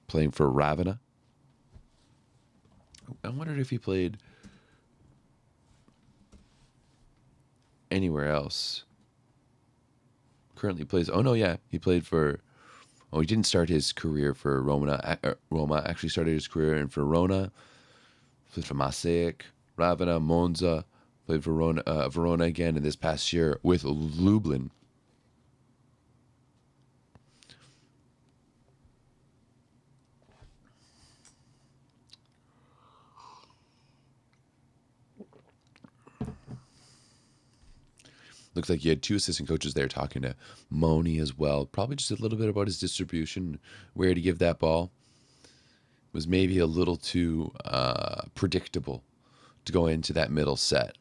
playing for Ravenna. I wondered if he played anywhere else. Currently plays. Oh no, yeah, he played for. Oh, he didn't start his career for Roma. Roma actually started his career in Verona. Played for Marseille, Ravenna, Monza. Played for Verona again in this past year with Lublin. Looks like you had 2 assistant coaches there talking to Moni as well. Probably just a little bit about his distribution, where to give that ball. Was maybe a little too predictable to go into that middle set.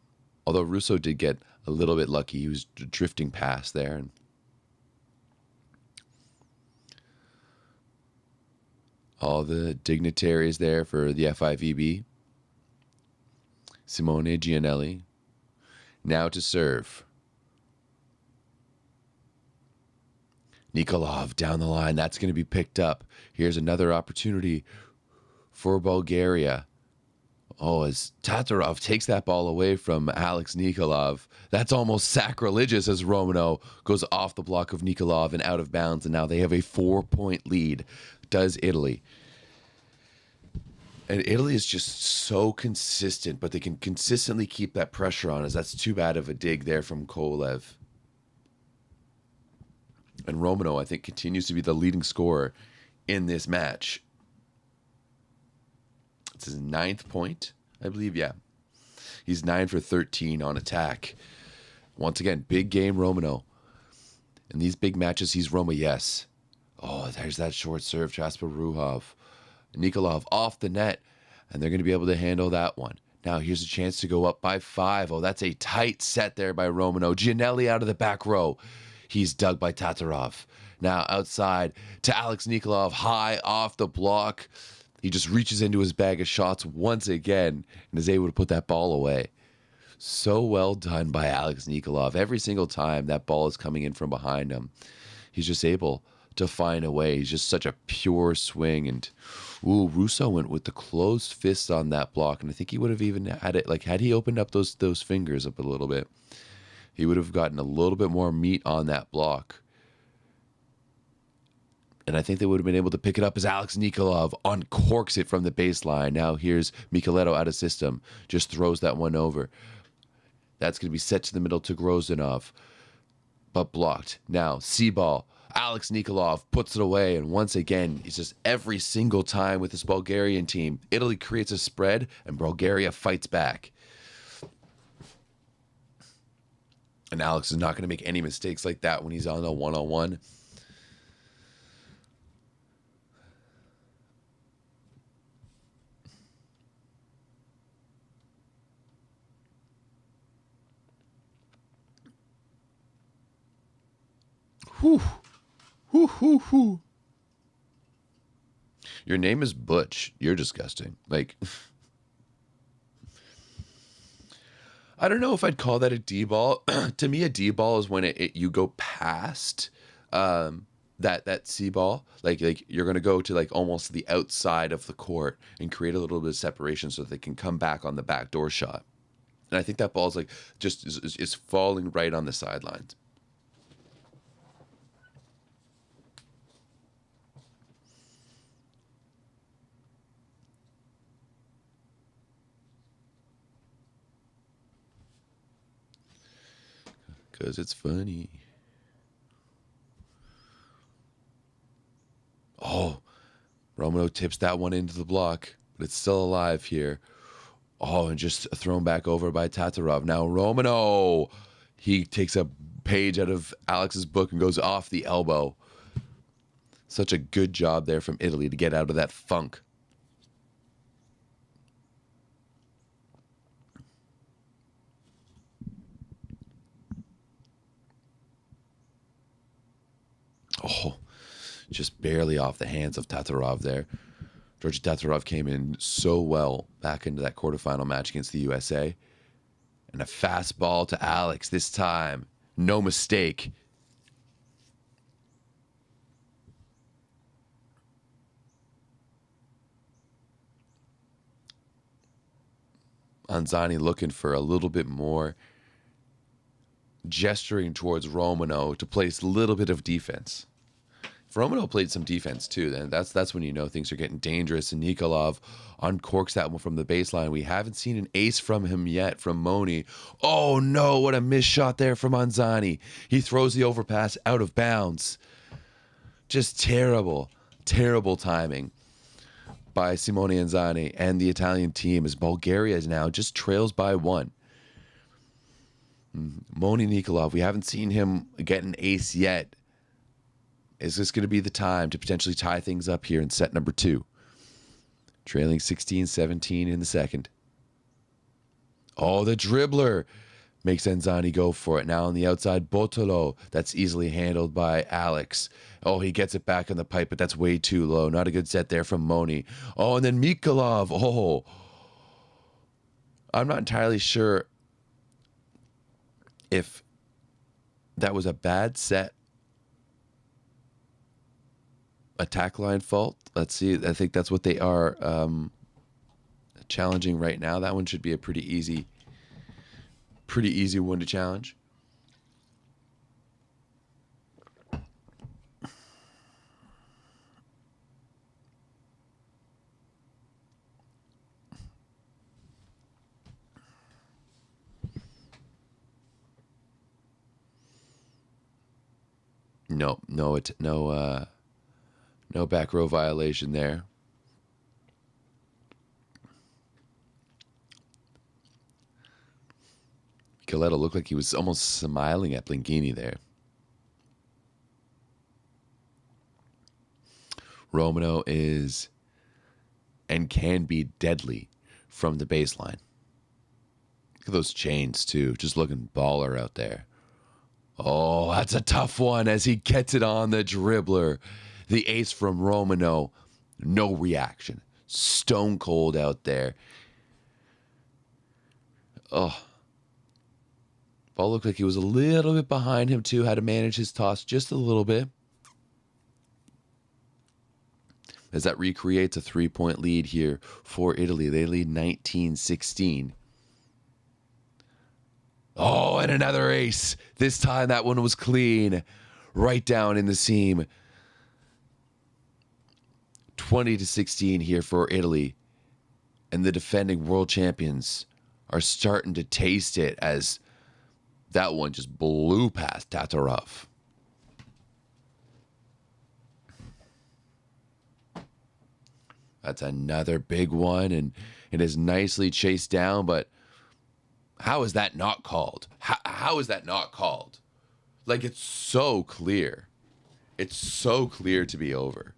Although Russo did get a little bit lucky. He was drifting past there. And all the dignitaries there for the FIVB. Simone Gianelli. Now to serve. Nikolov down the line. That's going to be picked up. Here's another opportunity for Bulgaria. Oh, as Tatarov takes that ball away from Alex Nikolov. That's almost sacrilegious as Romano goes off the block of Nikolov and out of bounds. And now they have a 4-point lead. Does Italy. And Italy is just so consistent, but they can consistently keep that pressure on us. That's too bad of a dig there from Kolev. And Romano, I think, continues to be the leading scorer in this match. It's his 9th point, I believe, yeah. He's 9 for 13 on attack. Once again, big game Romano. In these big matches, he's Roma, yes. Oh, there's that short serve, Jasper Ruhov. Nikolov off the net, and they're going to be able to handle that one. Now here's a chance to go up by 5. Oh, that's a tight set there by Romano. Gianelli out of the back row. He's dug by Tatarov. Now outside to Alex Nikolov, high off the block. He just reaches into his bag of shots once again and is able to put that ball away. So well done by Alex Nikolov. Every single time that ball is coming in from behind him, he's just able to find a way. He's just such a pure swing. And ooh, Russo went with the closed fist on that block, and I think he would have even had it, like, had he opened up those fingers up a little bit, he would have gotten a little bit more meat on that block. And I think they would have been able to pick it up as Alex Nikolov uncorks it from the baseline. Now here's Micheletto out of system. Just throws that one over. That's going to be set to the middle to Grozdanov. But blocked. Now, C-ball. Alex Nikolov puts it away. And once again, it's just every single time with this Bulgarian team, Italy creates a spread and Bulgaria fights back. And Alex is not going to make any mistakes like that when he's on a one-on-one. Whew. Whew, whew, whew. Your name is Butch. You're disgusting. Like, I don't know if I'd call that a D-ball. To me, a D-ball is when you go past that C-ball. Like you're going to go to like almost the outside of the court and create a little bit of separation so that they can come back on the backdoor shot. And I think that ball is like just is falling right on the sidelines. Because it's funny. Oh, Romano tips that one into the block, but it's still alive here. Oh, and just thrown back over by Tatarov. Now Romano, he takes a page out of Alex's book and goes off the elbow. Such a good job there from Italy to get out of that funk. Oh, just barely off the hands of Tatarov there. Georgi Tatarov came in so well back into that quarterfinal match against the USA. And a fastball to Alex this time. No mistake. Anzani looking for a little bit more, gesturing towards Romano to place a little bit of defense. If Romano played some defense too, then that's when you know things are getting dangerous. And Nikolov uncorks that one from the baseline. We haven't seen an ace from him yet, from Moni. Oh no, what a missed shot there from Anzani. He throws the overpass out of bounds. Just terrible, terrible timing by Simone Anzani and the Italian team as Bulgaria is now just trails by 1. Moni Nikolov, we haven't seen him get an ace yet. Is this going to be the time to potentially tie things up here in set number 2? trailing 16-17 in the second. Oh, the dribbler makes Enzani go for it. Now on the outside, Botolo. That's easily handled by Alex. Oh, he gets it back on the pipe, but that's way too low. Not a good set there from Moni. Oh, and then Mikolov. Oh, I'm not entirely sure if that was a bad set attack line fault. Let's see. I think that's what they are challenging right now. That one should be a pretty easy one to challenge. No back row violation there. Coletto looked like he was almost smiling at Blinkini there. Romano is and can be deadly from the baseline. Look at those chains too, just looking baller out there. Oh, that's a tough one as he gets it on the dribbler. The ace from Romano, no reaction. Stone cold out there. Oh. Ball looked like he was a little bit behind him too, had to manage his toss just a little bit. As that recreates a 3-point lead here for Italy. They lead 19-16. Oh, and another ace. This time that one was clean. Right down in the seam. 20-16 here for Italy. And the defending world champions are starting to taste it as that one just blew past Tatarov. That's another big one, and it is nicely chased down, but how is that not called? How is that not called? Like, it's so clear. It's so clear to be over.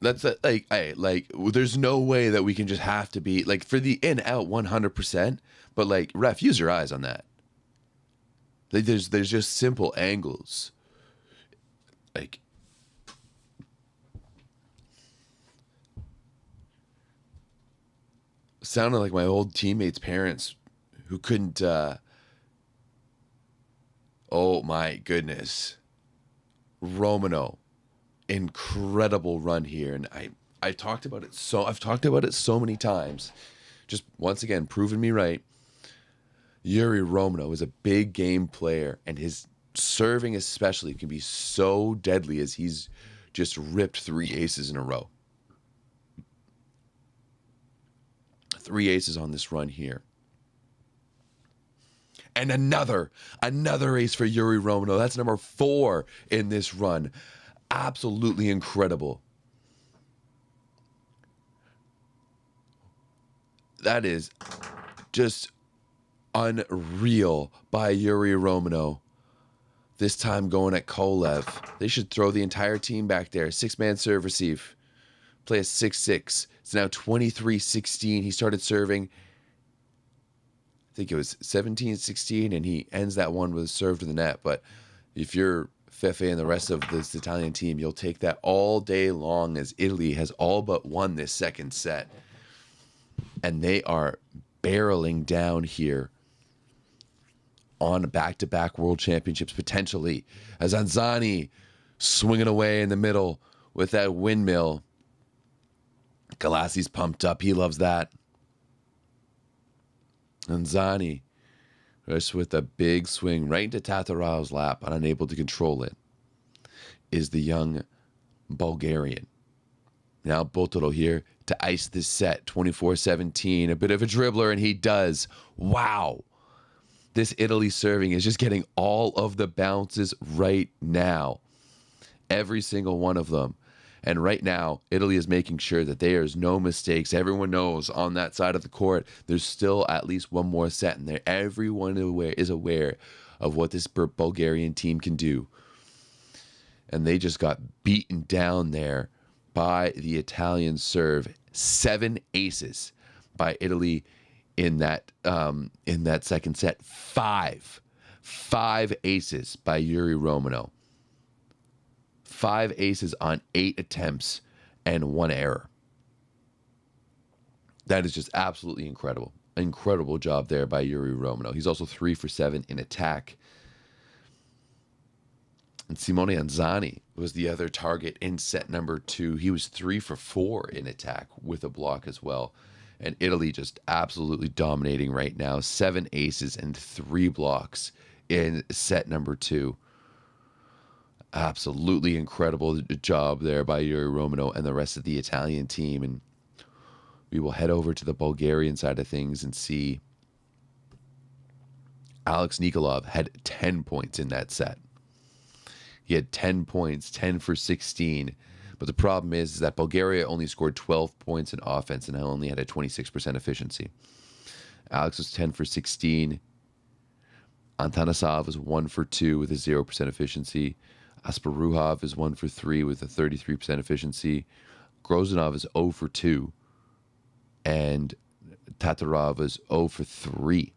That's like there's no way that we can just have to be like for the in out 100%, but like ref, use your eyes on that. Like there's just simple angles. Like sounded like my old teammates' parents who couldn't oh my goodness. Romano. Incredible run here, and I've talked about it so many times. Just once again proving me right. Yuri Romano is a big game player, and his serving especially can be so deadly as he's just ripped 3 aces in a row. 3 aces on this run here. And another ace for Yuri Romano. That's number 4 in this run. Absolutely incredible. That is just unreal by Yuri Romano. This time going at Kolev. They should throw the entire team back there. 6-man serve receive. Play a 6-6. It's now 23-16. He started serving, I think it was 17-16, and he ends that one with a serve to the net. But if you're Fefe and the rest of this Italian team, you'll take that all day long as Italy has all but won this second set. And they are barreling down here on back-to-back world championships potentially. As Anzani swinging away in the middle with that windmill. Galassi's pumped up. He loves that. Anzani just with a big swing right into Tatarov's lap, unable to control it, is the young Bulgarian. Now Botolo here to ice this set, 24-17. A bit of a dribbler, and he does. Wow. This Italy serving is just getting all of the bounces right now. Every single one of them. And right now, Italy is making sure that there's no mistakes. Everyone knows on that side of the court, there's still at least one more set in there. Everyone is aware of what this Bulgarian team can do. And they just got beaten down there by the Italian serve. 7 aces by Italy in that second set. Five aces by Yuri Romano. 5 aces on 8 attempts and 1 error. That is just absolutely incredible. Incredible job there by Yuri Romano. He's also 3 for 7 in attack. And Simone Anzani was the other target in set number 2. He was 3 for 4 in attack with a block as well. And Italy just absolutely dominating right now. 7 aces and 3 blocks in set number 2. Absolutely incredible job there by Yuri Romano and the rest of the Italian team. And we will head over to the Bulgarian side of things and see Alex Nikolov had 10 points in that set. He had 10 points, 10 for 16. But the problem is that Bulgaria only scored 12 points in offense and only had a 26% efficiency. Alex was 10 for 16. Antanasov was 1 for 2 with a 0% efficiency. Asparuhov is 1 for 3 with a 33% efficiency. Grozanov is 0 for 2. And Tatarov is 0 for 3.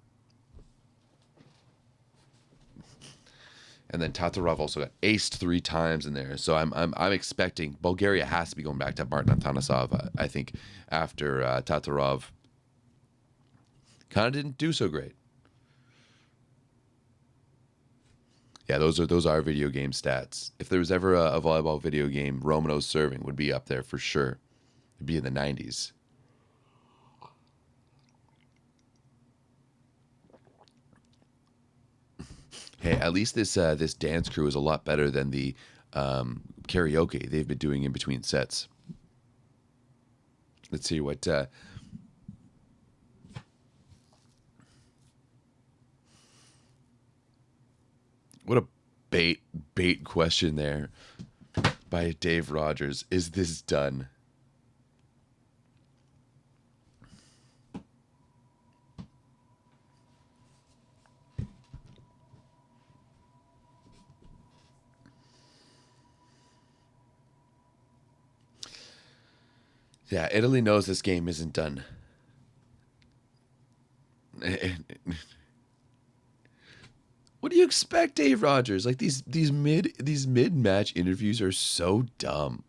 And then Tatarov also got aced 3 times in there. So I'm expecting Bulgaria has to be going back to Martin Antanasov. I think after Tatarov kind of didn't do so great. Yeah, those are video game stats. If there was ever a volleyball video game, Romano's serving would be up there for sure. It'd be in the 90s. Hey, at least this dance crew is a lot better than the karaoke they've been doing in between sets. Let's see what... what a bait question there by Dave Rogers. Is this done? Yeah, Italy knows this game isn't done. What do you expect, Dave Rogers? Like these mid-match interviews are so dumb.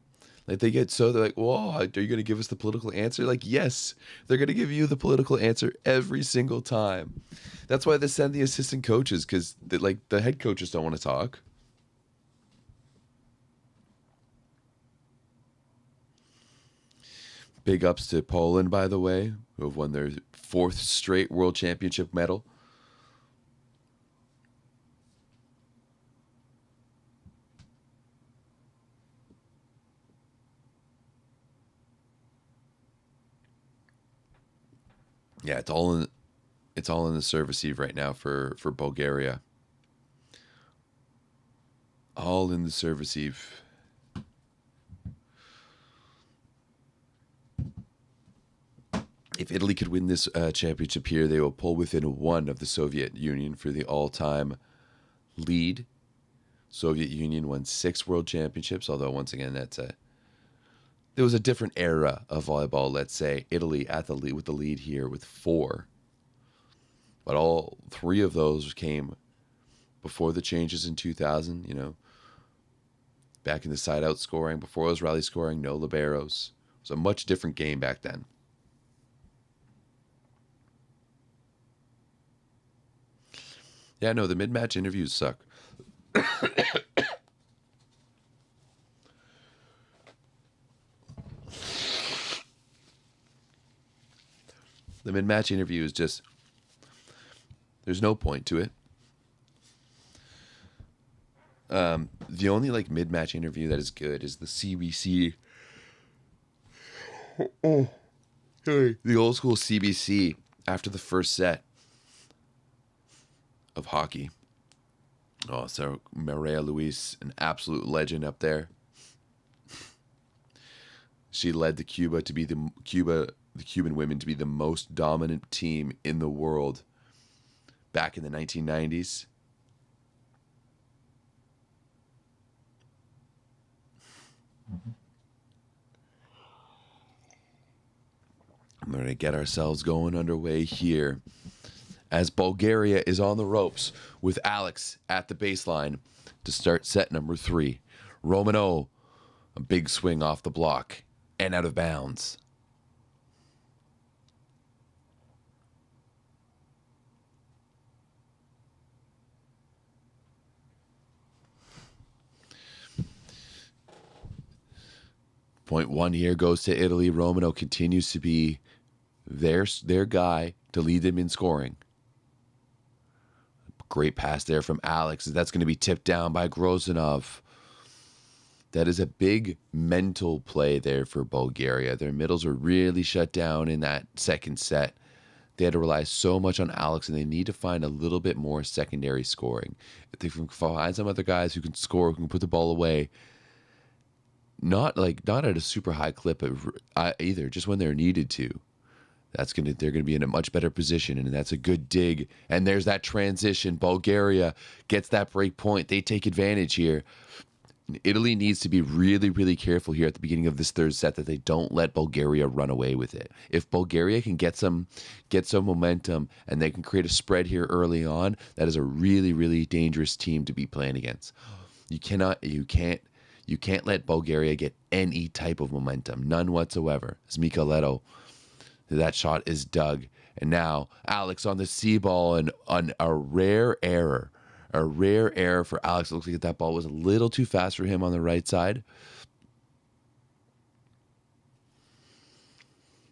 Like they're like, whoa, are you gonna give us the political answer? Like, yes, they're gonna give you the political answer every single time. That's why they send the assistant coaches, because the head coaches don't want to talk. Big ups to Poland, by the way, who have won their 4th straight World Championship medal. Yeah, it's all in the serve receive right now for Bulgaria. All in the serve receive. If Italy could win this championship here, they will pull within 1 of the Soviet Union for the all-time lead. Soviet Union won 6 world championships, although once again there was a different era of volleyball. Let's say Italy at the lead with the lead here with 4, but all 3 of those came before the changes in 2000. You know, back in the side-out scoring, before it was rally scoring, no liberos. It was a much different game back then. Yeah, no, the mid-match interviews suck. The mid-match interview is just, there's no point to it. The only mid-match interview that is good is the CBC. The old school CBC after the first set of hockey. Oh, so Maria Luis, an absolute legend up there. She led the Cuban women to be the most dominant team in the world back in the 1990s. We're going to get ourselves going underway here as Bulgaria is on the ropes with Alex at the baseline to start set number 3. Romano, a big swing off the block and out of bounds. Point 1 here goes to Italy. Romano continues to be their guy to lead them in scoring. Great pass there from Alex. That's going to be tipped down by Grozanov. That is a big mental play there for Bulgaria. Their middles were really shut down in that second set. They had to rely so much on Alex, and they need to find a little bit more secondary scoring. If they can find some other guys who can score, who can put the ball away, not at a super high clip either, just when they're needed to. They're gonna be in a much better position, and that's a good dig. And there's that transition. Bulgaria gets that break point. They take advantage here. Italy needs to be really, really careful here at the beginning of this third set that they don't let Bulgaria run away with it. If Bulgaria can get some momentum and they can create a spread here early on, that is a really, really dangerous team to be playing against. You can't let Bulgaria get any type of momentum, none whatsoever. As Michieletto, that shot is dug. And now Alex on the C ball, and on a rare error for Alex. It looks like that ball was a little too fast for him on the right side.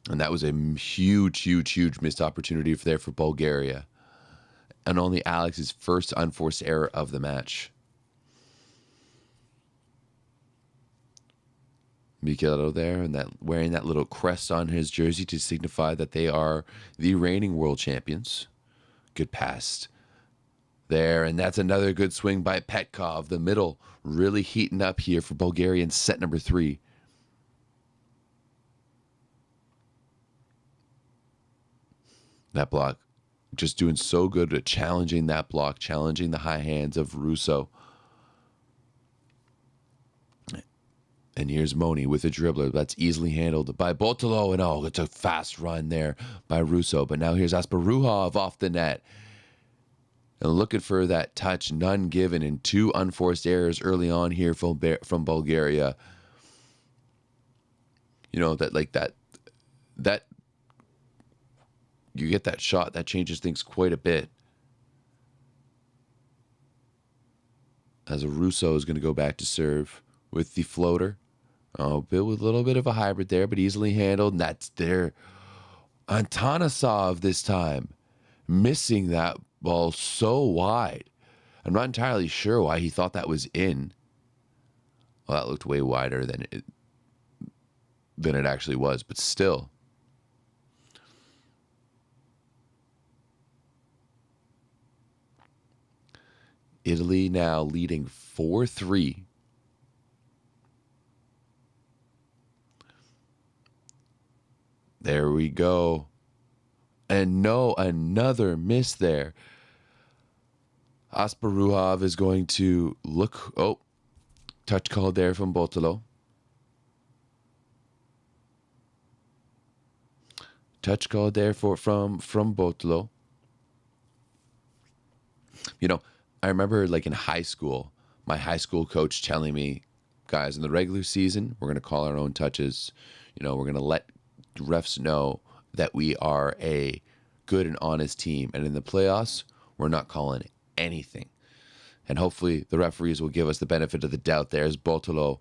And that was a huge, huge, huge missed opportunity for Bulgaria. And only Alex's first unforced error of the match. Michieletto there, and that wearing that little crest on his jersey to signify that they are the reigning world champions. Good pass there, and that's another good swing by Petkov. The middle really heating up here for Bulgaria in set number 3. That block just doing so good at challenging that block, challenging the high hands of Russo. And here's Moni with a dribbler. That's easily handled by Botolo. And it's a fast run there by Russo. But now here's Asparuhov off the net. And looking for that touch, none given, and 2 unforced errors early on here from Bulgaria. You know, that you get that shot, that changes things quite a bit. As a Russo is going to go back to serve with the floater. With a little bit of a hybrid there, but easily handled. And that's there. Antanasov this time, missing that ball so wide. I'm not entirely sure why he thought that was in. Well, that looked way wider than it actually was, but still. Italy now leading 4-3. There we go. And another miss there. Asparuhov is going to look. Oh, touch called there from Botolo. Touch called there from Botolo. You know, I remember like in high school, my high school coach telling me, guys, in the regular season, we're going to call our own touches. You know, we're going to let refs know that we are a good and honest team, and in the playoffs we're not calling anything. And hopefully the referees will give us the benefit of the doubt there, as Botolo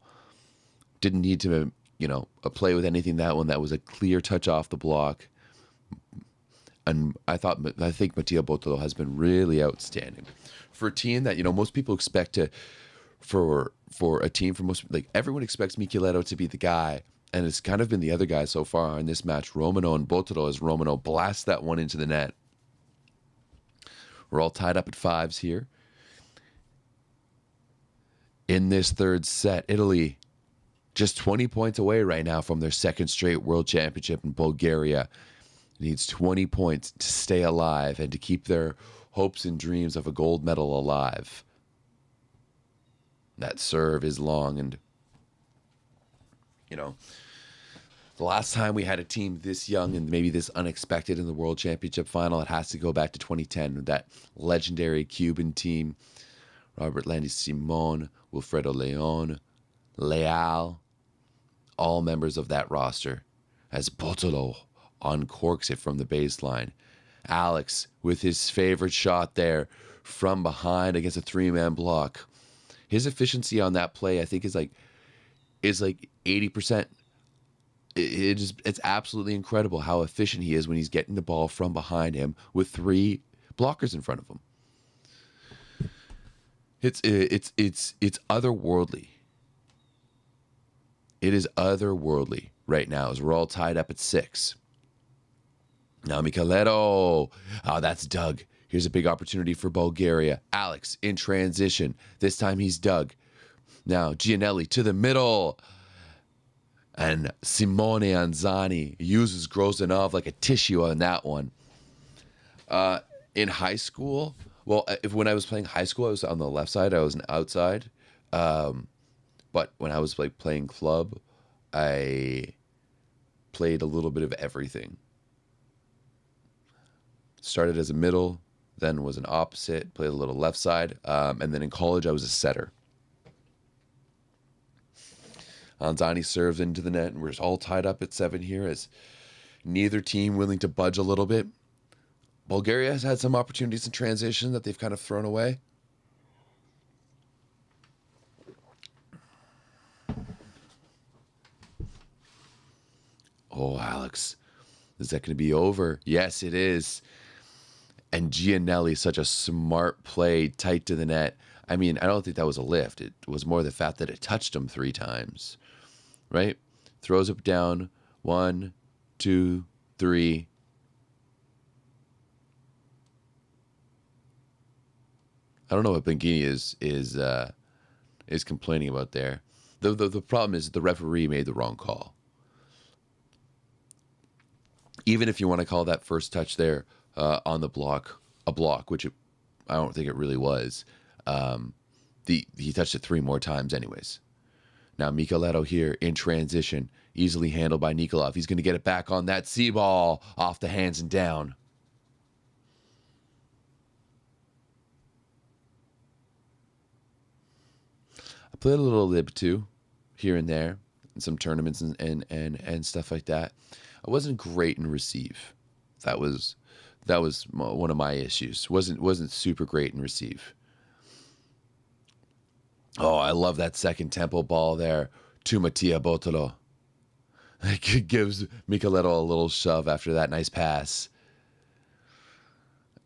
didn't need to play with anything. That one, that was a clear touch off the block. And I think Mattia Botolo has been really outstanding for a team that most people expect for a team, for most, like, everyone expects Michieletto to be the guy. And it's kind of been the other guy so far in this match, Romano and Botolo, as Romano blasts that one into the net. We're all tied up at 5s here. In this third set, Italy Just 20 points away right now from their second straight world championship in Bulgaria. Needs 20 points to stay alive and to keep their hopes and dreams of a gold medal alive. That serve is long, and the last time we had a team this young and maybe this unexpected in the World Championship final, it has to go back to 2010. That legendary Cuban team, Robert Landy Simon, Wilfredo Leal, all members of that roster, as Botolo uncorks it from the baseline. Alex with his favorite shot there from behind against a three-man block. His efficiency on that play, I think, is like 80%. It's absolutely incredible how efficient he is when he's getting the ball from behind him with three blockers in front of him. It's otherworldly. It is otherworldly right now as we're all tied up at 6. Now Micheleto. Oh, that's Doug. Here's a big opportunity for Bulgaria. Alex in transition. This time he's Doug. Now Gianelli to the middle. And Simone Anzani uses Grozanov like a tissue on that one. In high school, when I was playing high school, I was on the left side. I was an outside. But when I was playing club, I played a little bit of everything. Started as a middle, then was an opposite, played a little left side, and then in college I was a setter. Anzani serves into the net, and we're all tied up at 7 here as neither team willing to budge a little bit. Bulgaria has had some opportunities in transition that they've kind of thrown away. Oh, Alex, is that going to be over? Yes, it is. And Gianelli, such a smart play, tight to the net. I mean, I don't think that was a lift. It was more the fact that it touched him 3 times. Right? Throws it down. 1, 2, 3. I don't know what Benghini is complaining about there. The problem is the referee made the wrong call. Even if you want to call that first touch there on the block a block, which I don't think it really was, he touched it 3 more times anyways. Now Micheleto here in transition, easily handled by Nikolov. He's going to get it back on that C ball, off the hands and down. I played a little lib too, here and there, in some tournaments and stuff like that. I wasn't great in receive. That was one of my issues. Wasn't super great in receive. Oh, I love that second tempo ball there to Mattia Botolo. It gives Micheleto a little shove after that nice pass.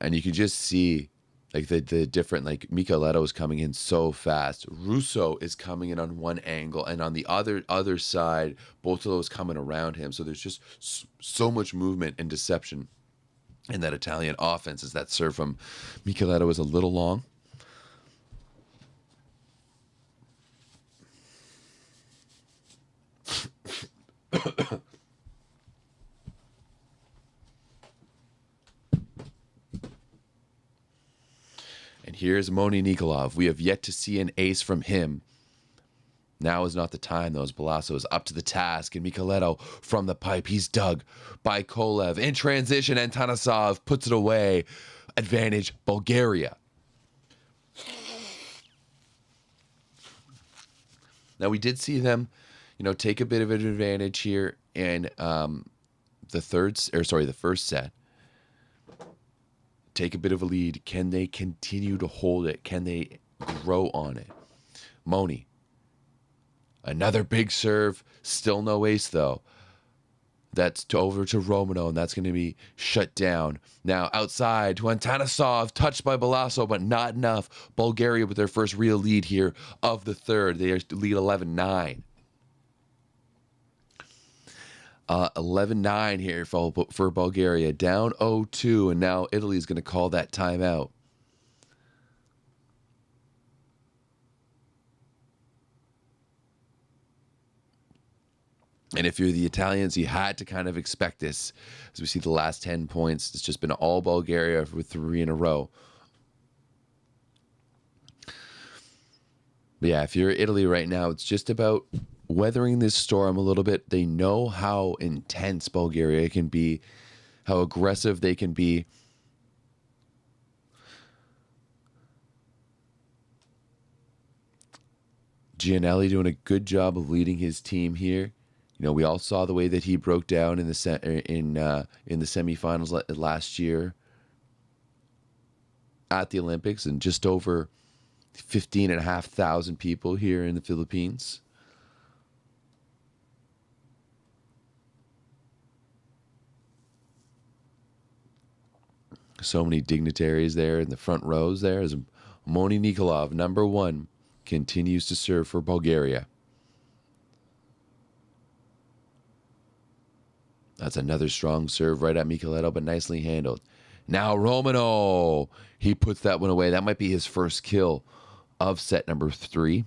And you can just see the different, Micheleto is coming in so fast. Russo is coming in on one angle, and on the other side, Botolo is coming around him. So there's just so much movement and deception in that Italian offense as that serve from Micheleto is a little long. And here's Moni Nikolov. We have yet to see an ace from him. Now is not the time, though, as Balasso is up to the task. And Micheleto from the pipe. He's dug by Kolev. In transition, and Tanasov puts it away. Advantage, Bulgaria. Now, we did see them, take a bit of an advantage here in the first set. Take a bit of a lead. Can they continue to hold it? Can they grow on it? Moni. Another big serve. Still no ace, though. That's over to Romano, and that's going to be shut down. Now, outside to Antanasov, touched by Balasso, but not enough. Bulgaria with their first real lead here of the third. They lead 11-9. 11-9 here for Bulgaria. Down 0-2, and now Italy is going to call that timeout. And if you're the Italians, you had to kind of expect this. As we see the last 10 points, it's just been all Bulgaria with 3 in a row. But yeah, if you're Italy right now, it's just about weathering this storm a little bit. They know how intense Bulgaria can be, how aggressive they can be. Gianelli doing a good job of leading his team here. You know, we all saw the way that he broke down in the semifinals last year at the Olympics, and just over 15,500 people here in the Philippines. So many dignitaries there in the front rows there as Moni Nikolov, number 1, continues to serve for Bulgaria. That's another strong serve right at Micheletto, but nicely handled. Now Romano, he puts that one away. That might be his first kill of set number 3.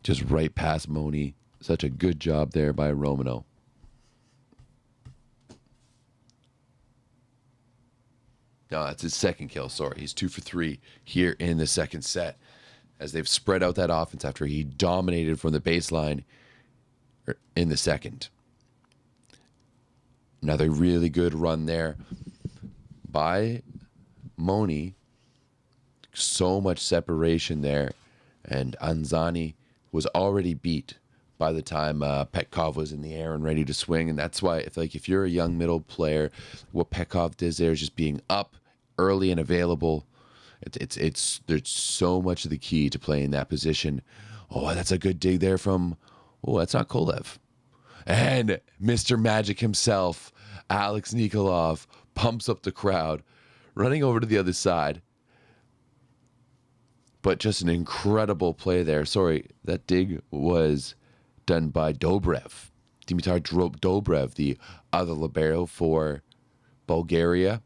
Just right past Moni. Such a good job there by Romano. No, that's his second kill. Sorry, he's 2 for 3 here in the second set, as they've spread out that offense after he dominated from the baseline in the second. Another really good run there by Moni. So much separation there, and Anzani was already beat by the time Petkov was in the air and ready to swing. And that's why if you're a young middle player, what Petkov does there is just being up early and available. It's there's so much of the key to playing that position. Oh, that's a good dig there from, that's not Kolev. And Mr. Magic himself, Alex Nikolov, pumps up the crowd, running over to the other side. But just an incredible play there. Sorry, that dig was done by Dobrev. Dimitar Dobrev, the other libero for Bulgaria.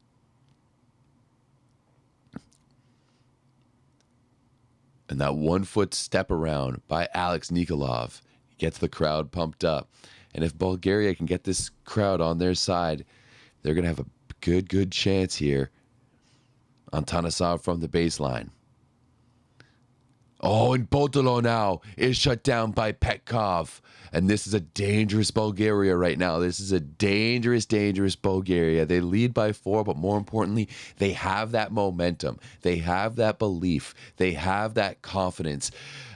And that 1-foot step around by Alex Nikolov gets the crowd pumped up. And if Bulgaria can get this crowd on their side, they're going to have a good chance here on Tanasov from the baseline. Oh, and Botolo now is shut down by Petkov. And this is a dangerous Bulgaria right now. This is a dangerous Bulgaria. They lead by 4, but more importantly, they have that momentum. They have that belief. They have that confidence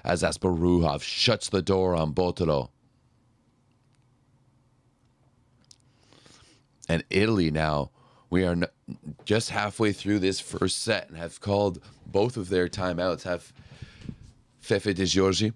as Asparuhov shuts the door on Botolo. And Italy now, we are just halfway through this first set and have called both of their timeouts. Have Fefe de Giorgi.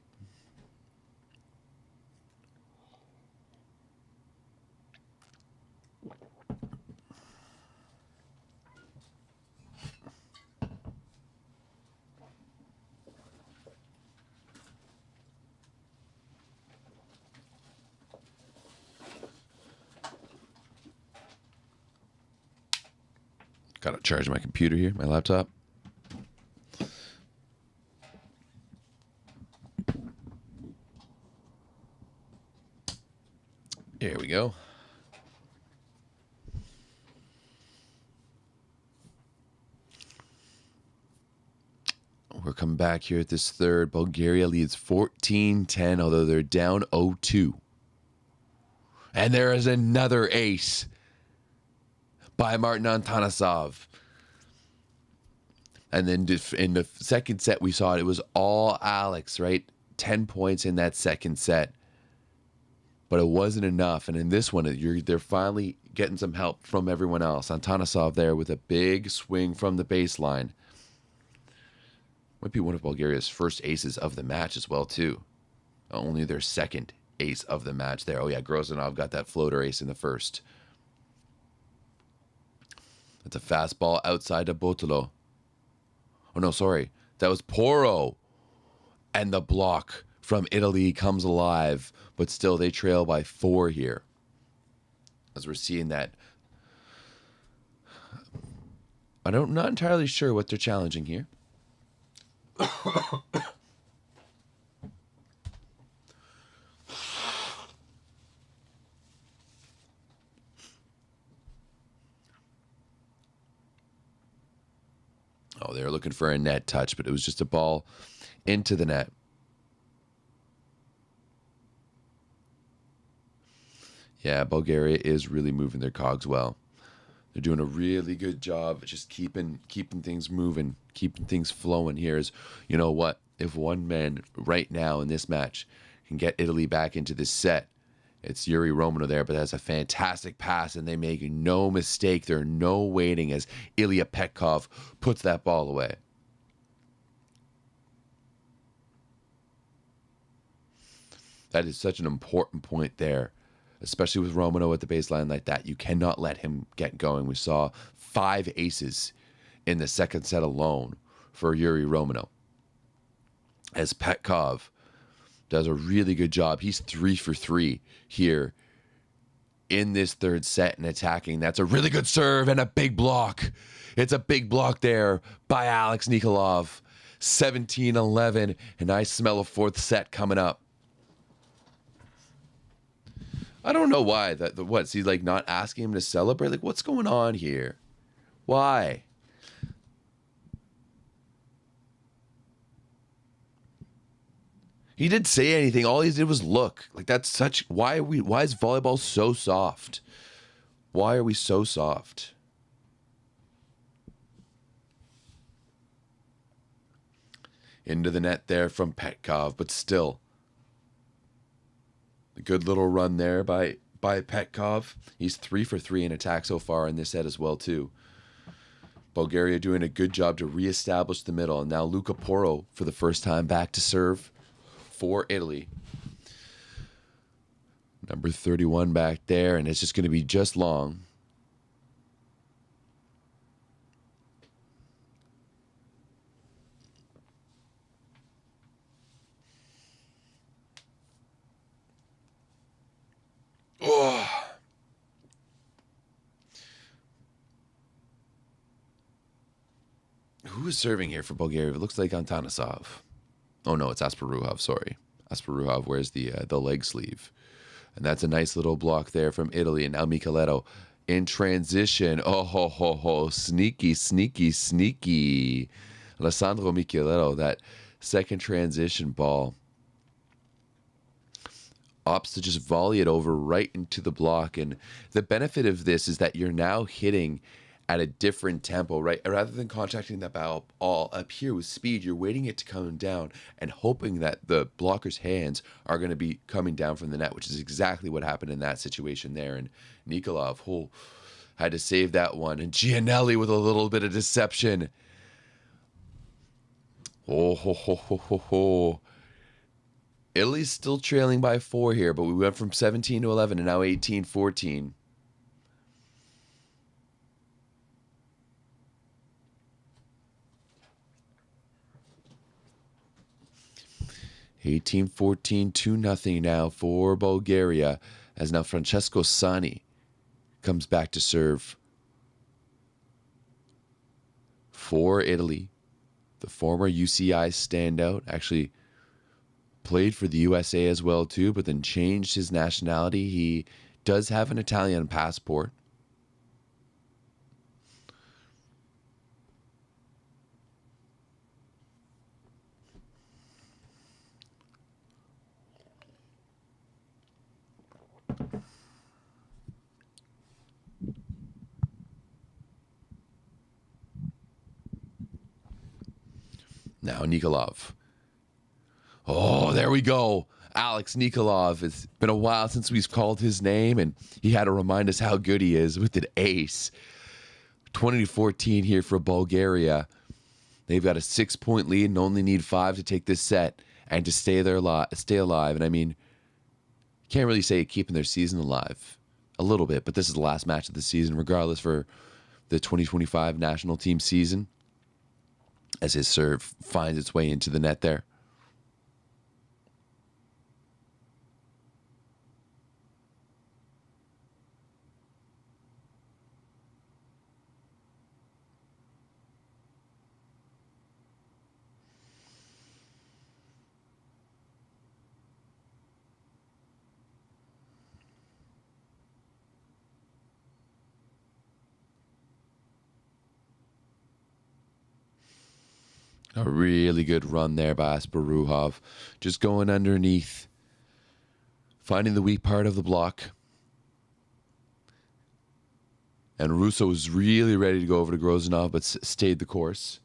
Gotta charge my computer here, my laptop. There we go. We're coming back here at this third. Bulgaria leads 14-10, although they're down 0-2. And there is another ace by Martin Antanasov. And then in the second set, we saw it was all Alex, right? 10 points in that second set. But it wasn't enough. And in this one, they're finally getting some help from everyone else. Antanasov there with a big swing from the baseline. Might be one of Bulgaria's first aces of the match as well, too. Only their second ace of the match there. Oh, yeah, Grozanov got that floater ace in the first. That's a fastball outside to Botolo. Oh, no, sorry. That was Poro. And the block from Italy comes alive. But still, they trail by 4 here. As we're seeing that. I'm not entirely sure what they're challenging here. Oh, they were looking for a net touch, but it was just a ball into the net. Yeah, Bulgaria is really moving their cogs well. They're doing a really good job at just keeping things moving, keeping things flowing here. Is, you know what? If one man right now in this match can get Italy back into this set, it's Yuri Romano there, but that's a fantastic pass, and they make no mistake. There are no waiting as Ilya Petkov puts that ball away. That is such an important point there, especially with Romano at the baseline like that. You cannot let him get going. We saw 5 aces in the second set alone for Yuri Romano, as Petkov does a really good job. He's 3 for 3 here in this third set and attacking. That's a really good serve and a big block. It's a big block there by Alex Nikolov. 17-11, and I smell a fourth set coming up. I don't know why. What's he like not asking him to celebrate? Like, what's going on here? Why? He didn't say anything. All he did was look. Like, that's such. Why is volleyball so soft? Why are we so soft? Into the net there from Petkov, but still. A good little run there by Petkov. He's 3 for 3 in attack so far in this set as well, too. Bulgaria doing a good job to reestablish the middle. And now Luca Porro for the first time back to serve for Italy. Number 31 back there, and it's just going to be just long. Oh. Who is serving here for Bulgaria? It looks like Antanasov. Oh no, it's Asparuhov, sorry. Asparuhov wears the leg sleeve. And that's a nice little block there from Italy. And now Micheletto in transition. Oh, ho, ho, ho. Sneaky, sneaky, sneaky. Alessandro Micheletto, that second transition ball, opts to just volley it over right into the block. And the benefit of this is that you're now hitting at a different tempo, right? Rather than contacting the ball all up here with speed, you're waiting it to come down and hoping that the blocker's hands are going to be coming down from the net, which is exactly what happened in that situation there. And Nikolov had to save that one. And Gianelli with a little bit of deception. Oh, ho, ho, ho, ho, ho. Italy's still trailing by 4 here, but we went from 17-11 and now 18-14. 18-14, 2-0 now for Bulgaria, as now Francesco Sani comes back to serve for Italy. The former UCI standout, actually played for the USA as well too, but then changed his nationality. He does have an Italian passport. Now Nikolov. Oh, there we go. Alex Nikolov. It's been a while since we've called his name, and he had to remind us how good he is with an ace. 20-14 here for Bulgaria. They've got a 6-point lead and only need 5 to take this set and to stay alive. And I mean, can't really say keeping their season alive. A little bit, but this is the last match of the season, regardless, for the 2025 national team season, as his serve finds its way into the net there. A really good run there by Asparuhov. Just going underneath, finding the weak part of the block. And Russo was really ready to go over to Grozanov, but stayed the course.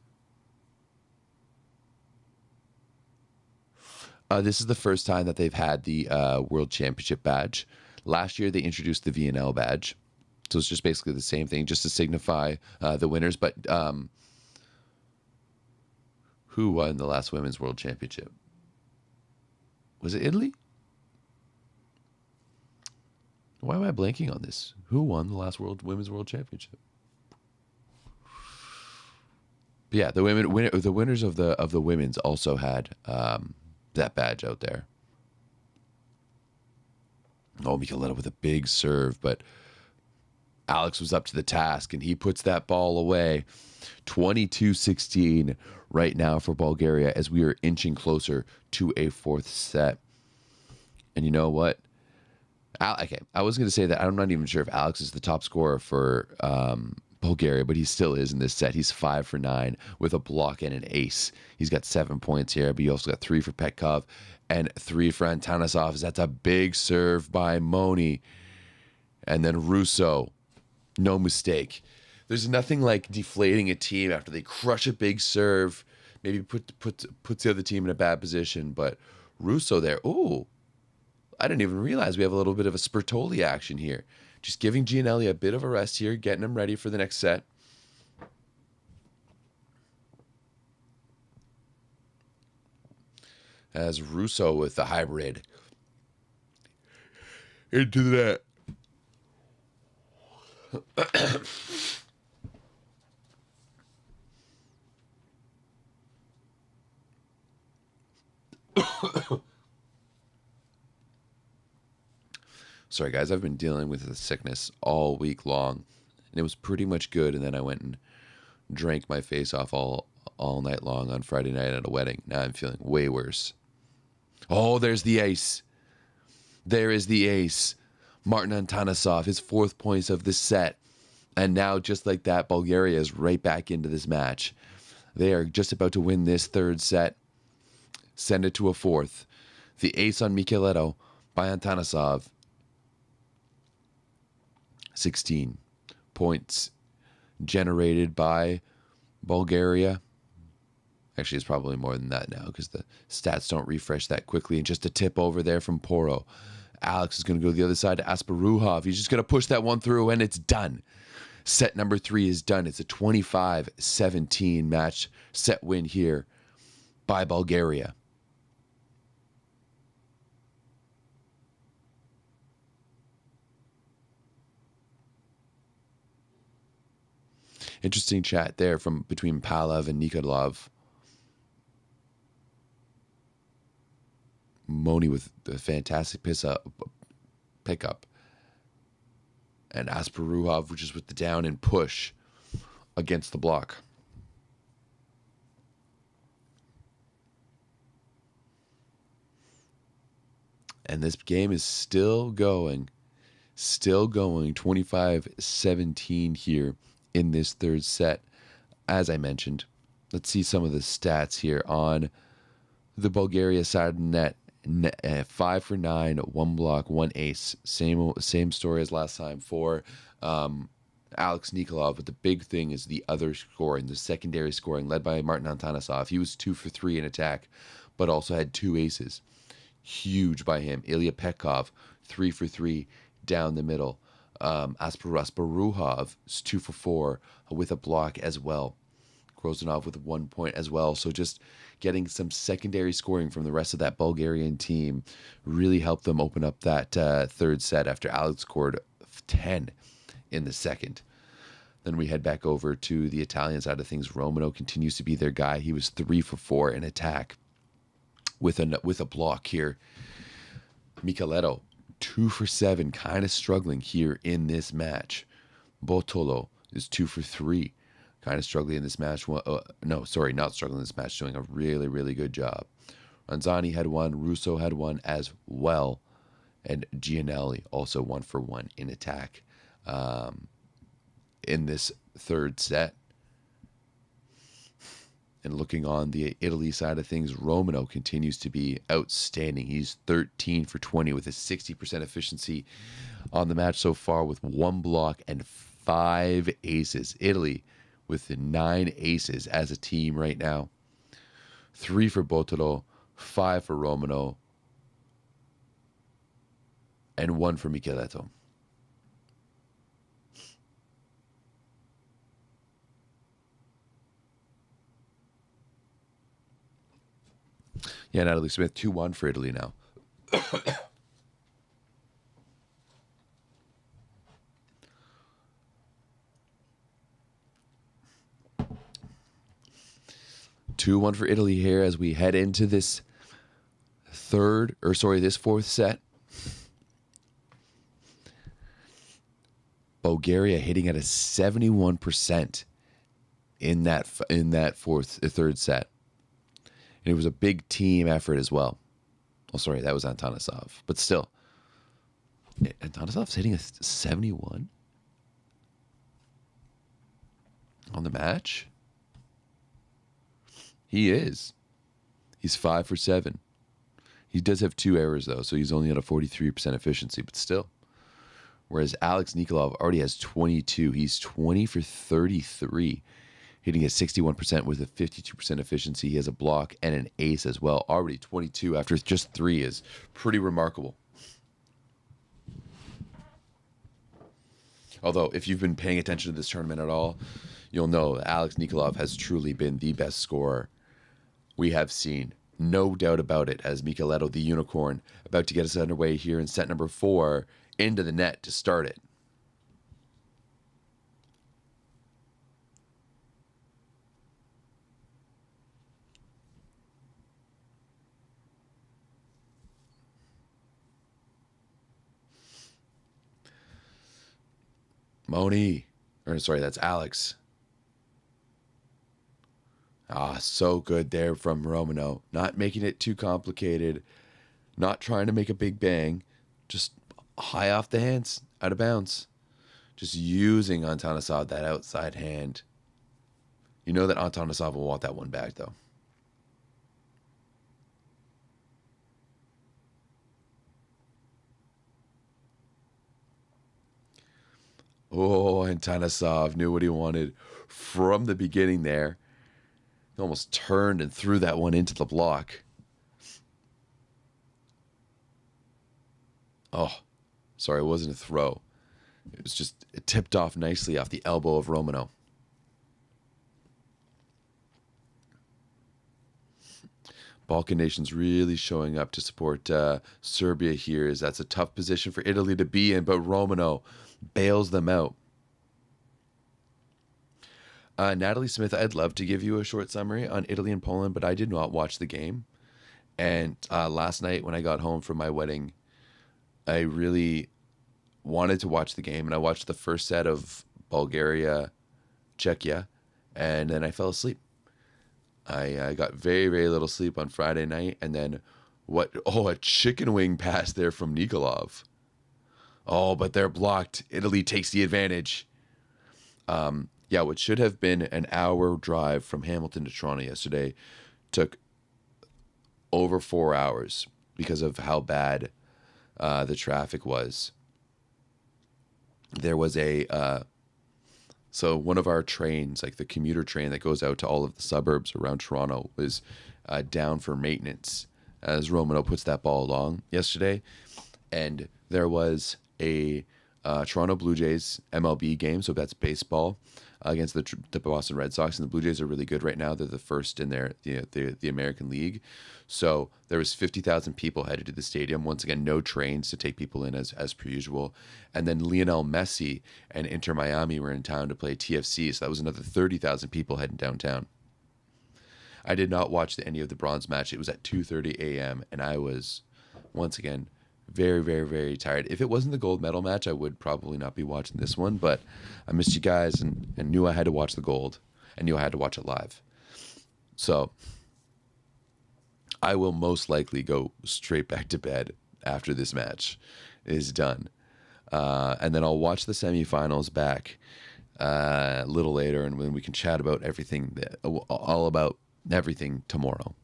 This is the first time that they've had the World Championship badge. Last year, they introduced the VNL badge. So it's just basically the same thing, just to signify the winners. But who won the last Women's World Championship? Was it Italy? Why am I blanking on this? Who won the last Women's World Championship? But yeah, the winners of the women's also had that badge out there. Oh, Michaela with a big serve, but Alex was up to the task, and he puts that ball away. 22-16 right now for Bulgaria as we are inching closer to a fourth set. And you know what? Okay, I was going to say that I'm not even sure if Alex is the top scorer for Bulgaria, but he still is in this set. He's 5 for 9 with a block and an ace. He's got 7 points here, but he also got 3 for Petkov and 3 for Antanasov. That's a big serve by Moni. And then Russo, no mistake. There's nothing like deflating a team after they crush a big serve, maybe puts the other team in a bad position. But Russo there, ooh, I didn't even realize we have a little bit of a Spertoli action here. Just giving Gianelli a bit of a rest here, getting him ready for the next set. As Russo with the hybrid into the net. Sorry, guys, I've been dealing with the sickness all week long, and it was pretty much good, and then I went and drank my face off all night long on Friday night at a wedding. Now I'm feeling way worse. Oh, there's the ace. There is the ace. Martin Antanasov, his 4th points of the set. And now, just like that, Bulgaria is right back into this match. They are just about to win this 3rd set. Send it to a 4th. The ace on Michieletto by Antanasov. 16 points generated by Bulgaria. Actually, it's probably more than that now because the stats don't refresh that quickly. And just a tip over there from Poro. Alex is going to go to the other side to Asparuhov. He's just going to push that one through, and it's done. Set number 3 is done. It's a 25-17 match set win here by Bulgaria. Interesting chat there from between Palev and Nikolov. Moni with a fantastic pickup. And Asparuhov, which is with the down and push against the block. And this game is still going. 25-17 here in this 3rd set. As I mentioned, let's see some of the stats here on the Bulgaria side of the net. 5 for 9, 1 block, 1 ace. Same story as last time for Alex Nikolov. But the big thing is the other scoring, the secondary scoring, led by Martin Antanasov. He was 2 for 3 in attack, but also had 2 aces. Huge by him. Ilya Petkov, 3 for 3 down the middle. Asparuhov is 2 for 4 with a block as well. Grozanov with 1 point as well. So just getting some secondary scoring from the rest of that Bulgarian team really helped them open up that 3rd set after Alex scored 10 in the 2nd. Then we head back over to the Italian side of things. Romano continues to be their guy. He was 3 for 4 in attack with a block here. Michieletto, 2 for 7, kind of struggling here in this match. Botolo is 2 for 3. Kind of struggling in this match. Not struggling in this match, doing a really, really good job. Ranzani had 1, Russo had 1 as well, and Gianelli also 1 for 1 in attack in this 3rd set. And looking on the Italy side of things, Romano continues to be outstanding. He's 13 for 20 with a 60% efficiency on the match so far with 1 block and 5 aces. Italy with the 9 aces as a team right now. 3 for Botolo, 5 for Romano, and 1 for Micheletto. Yeah, Natalie Smith, 2-1 for Italy now. 2-1 for Italy here as we head into this this fourth set. Bulgaria hitting at a 71% in that third set. And it was a big team effort as well. Oh, sorry, that was Antonasov. But still, Antonasov's hitting a 71 on the match. He is. He's 5 for 7. He does have 2 errors, though, so he's only at a 43% efficiency, but still. Whereas Alex Nikolov already has 22. He's 20 for 33, hitting at 61% with a 52% efficiency. He has a block and an ace as well. Already 22 after just 3 is pretty remarkable. Although, if you've been paying attention to this tournament at all, you'll know Alex Nikolov has truly been the best scorer we have seen. No doubt about it, as Micheletto, the unicorn, about to get us underway here in set number 4, into the net to start it. That's Alex. So good there from Romano. Not making it too complicated. Not trying to make a big bang. Just high off the hands, out of bounds. Just using Antonasov, that outside hand. You know that Antonasov will want that one back, though. Oh, Antonasov knew what he wanted from the beginning there. He almost turned and threw that one into the block. Oh, sorry, it wasn't a throw. It tipped off nicely off the elbow of Romano. Balkan nations really showing up to support Serbia here, as that's a tough position for Italy to be in, but Romano bails them out. Natalie Smith, I'd love to give you a short summary on Italy and Poland, but I did not watch the game. And last night when I got home from my wedding, I really wanted to watch the game, and I watched the first set of Bulgaria, Czechia, and then I fell asleep. I got very, very little sleep on Friday night, and then a chicken wing pass there from Nikolov. Oh, but they're blocked. Italy takes the advantage. What should have been an hour drive from Hamilton to Toronto yesterday took over 4 hours because of how bad the traffic was. There was so one of our trains, like the commuter train that goes out to all of the suburbs around Toronto, was down for maintenance as Romano puts that ball along yesterday. And there was a Toronto Blue Jays MLB game, so that's baseball, against the Boston Red Sox, and the Blue Jays are really good right now. They're the first in the American League. So there was 50,000 people headed to the stadium. Once again, no trains to take people in as per usual. And then Lionel Messi and Inter Miami were in town to play TFC, so that was another 30,000 people heading downtown. I did not watch any of the bronze match. It was at 2:30 a.m., and I was, once again, very, very, very tired. If it wasn't the gold medal match, I would probably not be watching this one, but I missed you guys and knew I had to watch the gold and knew I had to watch it live. So I will most likely go straight back to bed after this match is done. And then I'll watch the semifinals back a little later, and when we can chat about everything, all about everything tomorrow.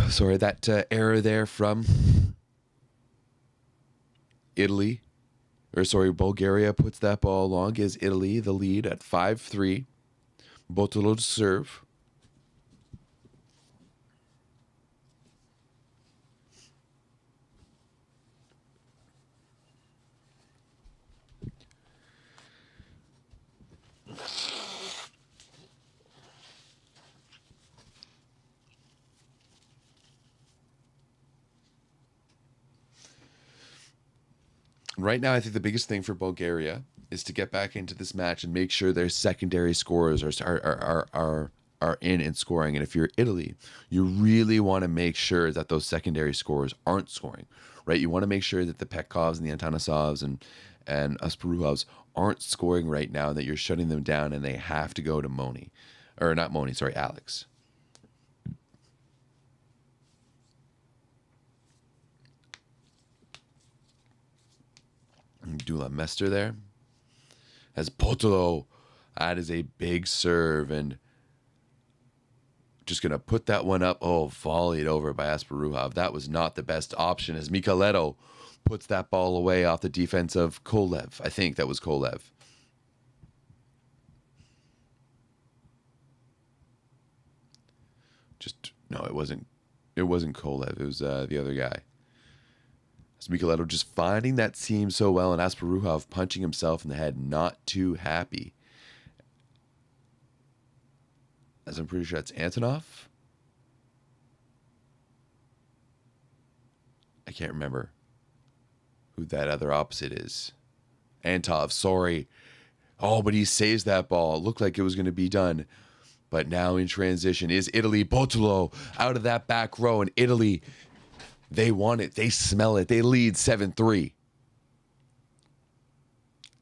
Sorry, that error there from Italy, or sorry, Bulgaria puts that ball long. Gives Italy the lead at 5-3. Botolo to serve. Right now, I think the biggest thing for Bulgaria is to get back into this match and make sure their secondary scorers are in and scoring. And if you're Italy, you really want to make sure that those secondary scorers aren't scoring, right? You want to make sure that the Petkovs and the Antanasovs and Asparuhovs aren't scoring right now, and that you're shutting them down, and they have to go to Moni, or not Moni, sorry, Alex. Dula Mester there. As Potolo, that is a big serve, and just going to put that one up. Oh, volleyed over by Asparuhov. That was not the best option, as Michaletto puts that ball away off the defense of Kolev. I think that was Kolev. No, it wasn't Kolev. It was the other guy. Michaletto just finding that seam so well, and Asparuhov punching himself in the head, not too happy. As I'm pretty sure that's Antonov. I can't remember who that other opposite is. Antov, sorry. Oh, but he saves that ball. It looked like it was going to be done. But now in transition is Italy. Botolo out of that back row, and Italy, they want it. They smell it. They lead 7-3.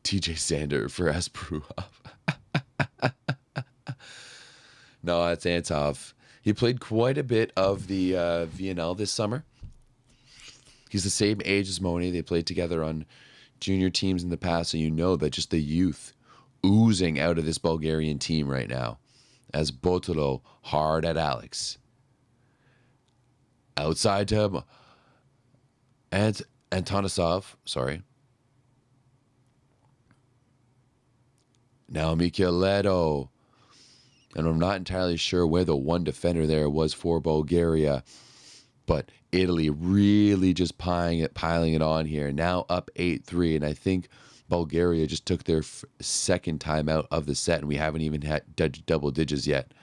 TJ Sander for Asparuhov. No, that's Antov. He played quite a bit of the VNL this summer. He's the same age as Moni. They played together on junior teams in the past, so you know that just the youth oozing out of this Bulgarian team right now. As Botolo hard at Alex. Outside to him. And Antanasov, sorry. Now Michaletto. And I'm not entirely sure where the one defender there was for Bulgaria. But Italy really just piling it on here. Now up 8-3. And I think Bulgaria just took their second time out of the set. And we haven't even had double digits yet.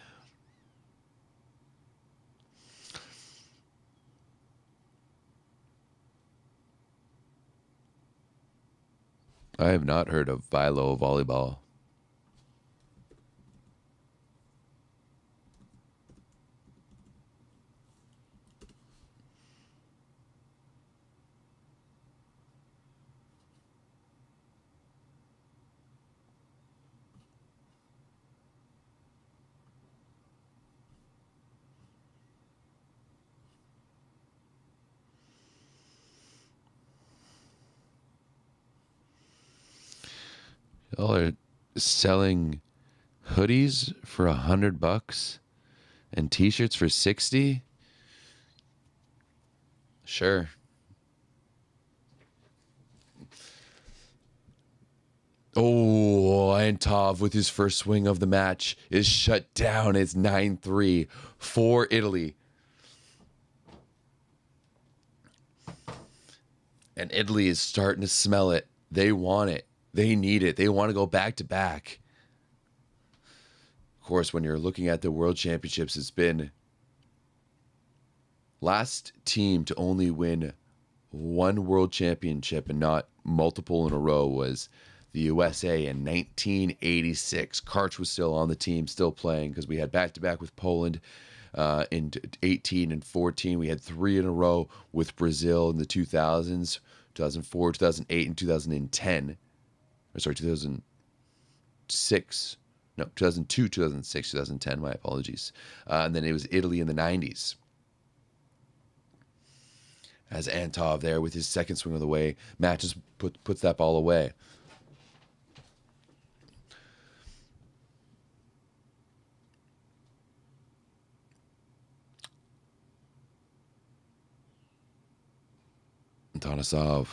I have not heard of Vilo volleyball. Y'all are selling hoodies for $100 and t-shirts for 60. Sure. Oh, Antov with his first swing of the match is shut down. It's 9-3 for Italy. And Italy is starting to smell it. They want it. They need it. They want to go back to back. Of course, when you're looking at the World Championships, it's been last team to only win one World Championship and not multiple in a row was the USA in 1986. Karch was still on the team, still playing, because we had back-to-back with Poland in 18 and 14. We had 3 in a row with Brazil in the 2000s, 2004, 2008, and 2010. Or sorry, 2006. No, 2002, 2006, 2010. My apologies. And then it was Italy in the 90s. As Antov there with his second swing of the way, matches puts that ball away. Antonasov.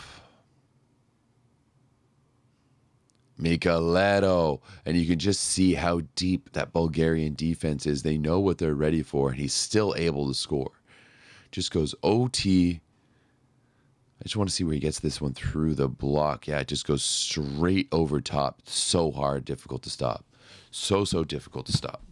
Mikaleto. And you can just see how deep that Bulgarian defense is. They know what they're ready for, and he's still able to score. Just goes OT. I just want to see where he gets this one through the block. Yeah, it just goes straight over top. So hard, difficult to stop. So difficult to stop.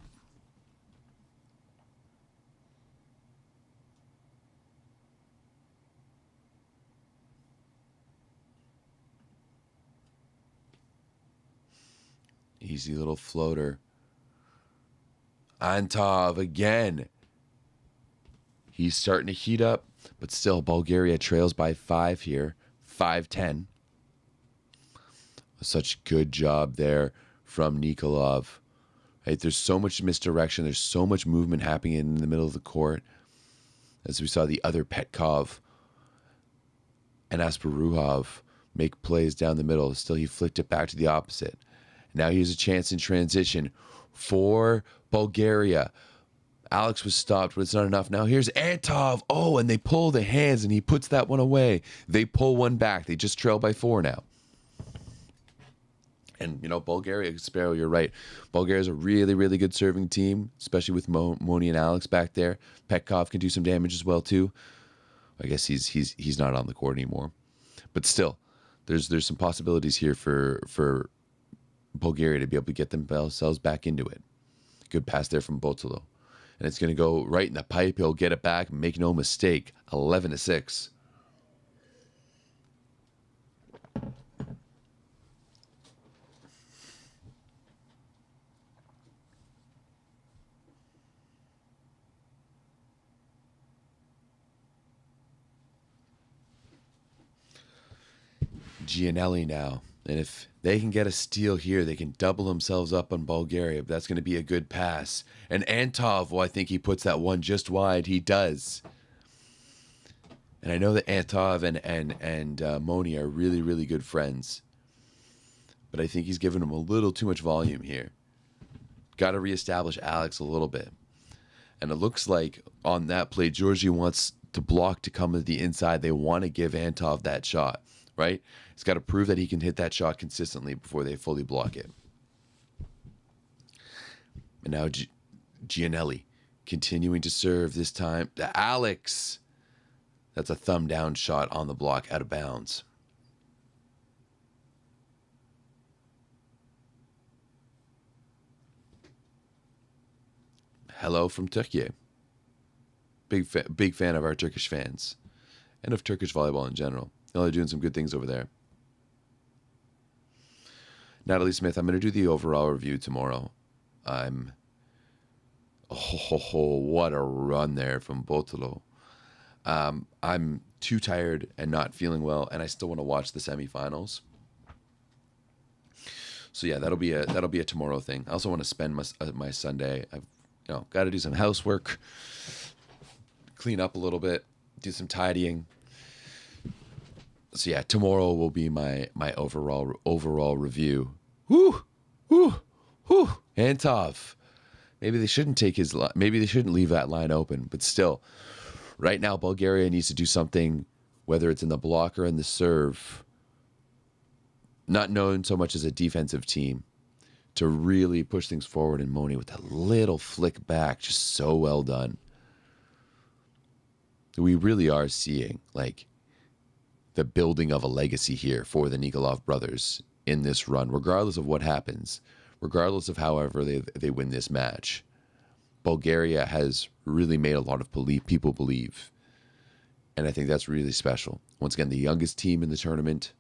Easy little floater. Antov again. He's starting to heat up, but still Bulgaria trails by 5 here. 5-10. Such good job there from Nikolov. Right, there's so much misdirection. There's so much movement happening in the middle of the court. As we saw the other Petkov and Asparuhov make plays down the middle. Still, he flicked it back to the opposite. Now here's a chance in transition for Bulgaria. Alex was stopped, but it's not enough. Now here's Antov. Oh, and they pull the hands, and he puts that one away. They pull one back. They just trail by 4 now. And, you know, Bulgaria, Sparrow, you're right. Bulgaria's a really, really good serving team, especially with Moni and Alex back there. Petkov can do some damage as well, too. I guess he's not on the court anymore. But still, there's some possibilities here for Bulgaria to be able to get themselves back into it. Good pass there from Botolo. And it's going to go right in the pipe. He'll get it back. Make no mistake. 11-6. Gianelli now. And if they can get a steal here, they can double themselves up on Bulgaria. But that's going to be a good pass. And Antov, well, I think he puts that one just wide. He does. And I know that Antov and Moni are really, really good friends. But I think he's given him a little too much volume here. Got to reestablish Alex a little bit. And it looks like on that play, Georgie wants to block to come to the inside. They want to give Antov that shot, right? He's got to prove that he can hit that shot consistently before they fully block it. And now Gianelli continuing to serve this time. Alex. That's a thumb down shot on the block out of bounds. Hello from Turkey. Big fan of our Turkish fans. And of Turkish volleyball in general. They're doing some good things over there. Natalie Smith, I'm going to do the overall review tomorrow. What a run there from Botolo. I'm too tired and not feeling well, and I still want to watch the semifinals. So yeah, that'll be a tomorrow thing. I also want to spend my Sunday. I've got to do some housework, clean up a little bit, do some tidying. So yeah, tomorrow will be my overall review. Whoo. Antov. Maybe they shouldn't leave that line open, but still, right now Bulgaria needs to do something, whether it's in the block or in the serve, not known so much as a defensive team, to really push things forward. And Moni with that little flick back, just so well done. We really are seeing the building of a legacy here for the Nikolov brothers in this run, regardless of what happens, regardless of however they win this match. Bulgaria has really made a lot of people believe, and I think that's really special. Once again, the youngest team in the tournament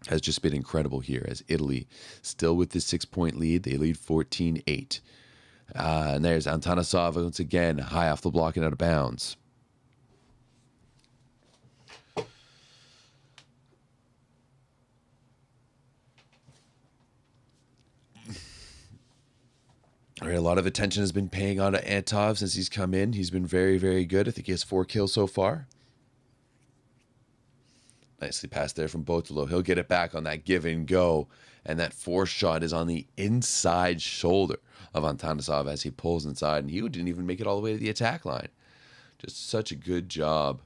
has just been incredible here, as Italy, still with this 6-point lead, they lead 14-8. And there's Antonasov once again, high off the block and out of bounds. All right, a lot of attention has been paying on to Antov since he's come in. He's been very, very good. I think he has 4 kills so far. Nicely passed there from Botolo. He'll get it back on that give and go. And that 4th shot is on the inside shoulder of Antonasov as he pulls inside. And he didn't even make it all the way to the attack line. Just such a good job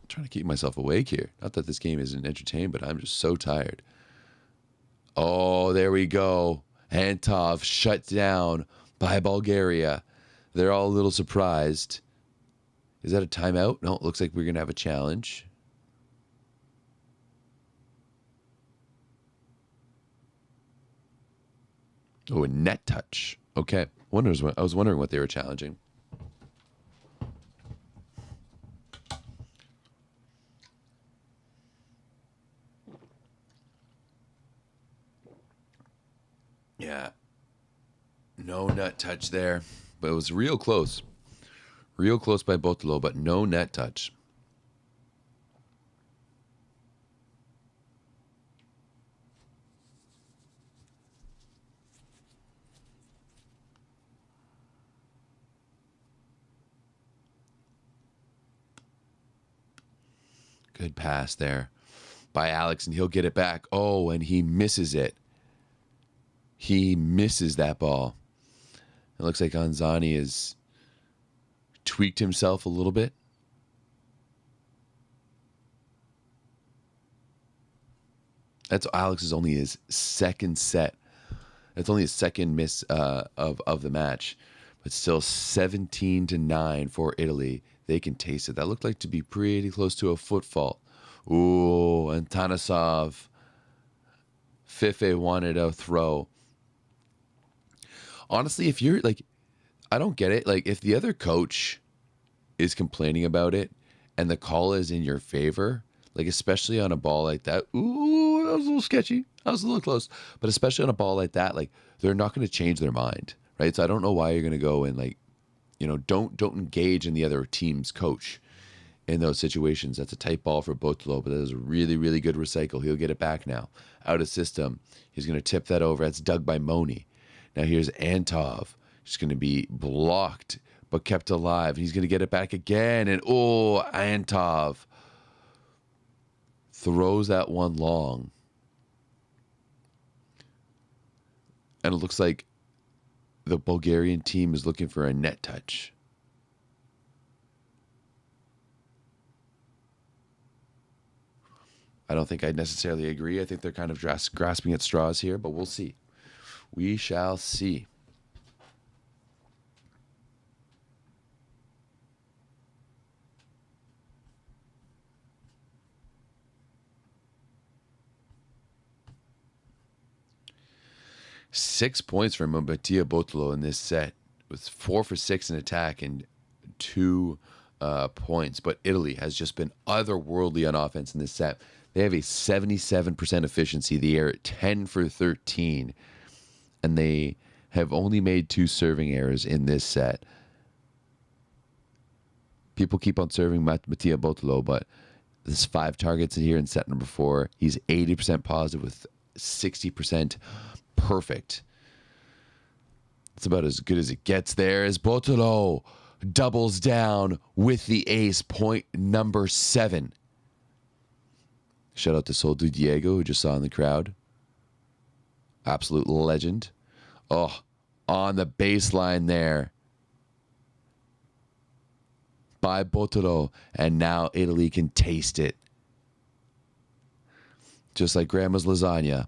trying to keep myself awake here. Not that this game isn't entertaining, but I'm just so tired. Oh, there we go. Antov shut down by Bulgaria. They're all a little surprised. Is that a timeout? No, it looks like we're going to have a challenge. Oh, a net touch. Okay. I was wondering what they were challenging. Yeah. No net touch there, but it was real close. Real close by Botolo, but no net touch. Good pass there by Alex, and he'll get it back. Oh, and he misses it. He misses that ball. It looks like Anzani has tweaked himself a little bit. That's Alex's only his second set. That's only his second miss of the match. But still 17-9 for Italy. They can taste it. That looked like to be pretty close to a foot fault. Ooh, and Tanasov. Fife wanted a throw. Honestly, if you're like, I don't get it. Like, if the other coach is complaining about it and the call is in your favor, like, especially on a ball like that, ooh, that was a little sketchy. That was a little close. But especially on a ball like that, like, they're not going to change their mind, right? So I don't know why you're going to go and, like, you know, don't engage in the other team's coach in those situations. That's a tight ball for Botolo, but that is a really, really good recycle. He'll get it back now. Out of system. He's going to tip that over. That's dug by Moni. Now here's Antov. He's going to be blocked, but kept alive. He's going to get it back again. And, oh, Antov throws that one long. And it looks like the Bulgarian team is looking for a net touch. I don't think I'd necessarily agree. I think they're kind of grasping at straws here, but we'll see. We shall see. Six points for Mattia Botolo in this set. It was 4 for 6 in attack and 2 points. But Italy has just been otherworldly on offense in this set. They have a 77% efficiency. They are 10 for 13. And they have only made 2 serving errors in this set. People keep on serving Mattia Botolo, but there's 5 targets in here in set number 4. He's 80% positive with 60% perfect. It's about as good as it gets there as Botolo doubles down with the ace, point number 7. Shout out to Soldu Diego, who just saw in the crowd. Absolute legend. Oh, on the baseline there by Botolo, and now Italy can taste it. Just like Grandma's lasagna.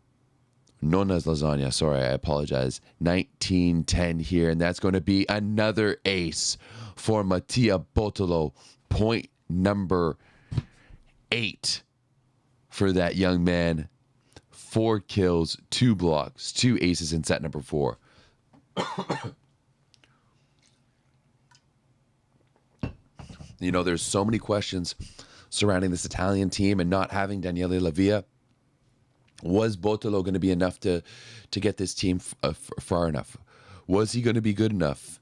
Nonna's lasagna, sorry, I apologize. 19-10 here, and that's going to be another ace for Mattia Botolo. Point number 8 for that young man. 4 kills, 2 blocks, 2 aces in set number 4. You know, there's so many questions surrounding this Italian team and not having Daniele Lavia. Was Botolo going to be enough to get this team far enough? Was he going to be good enough?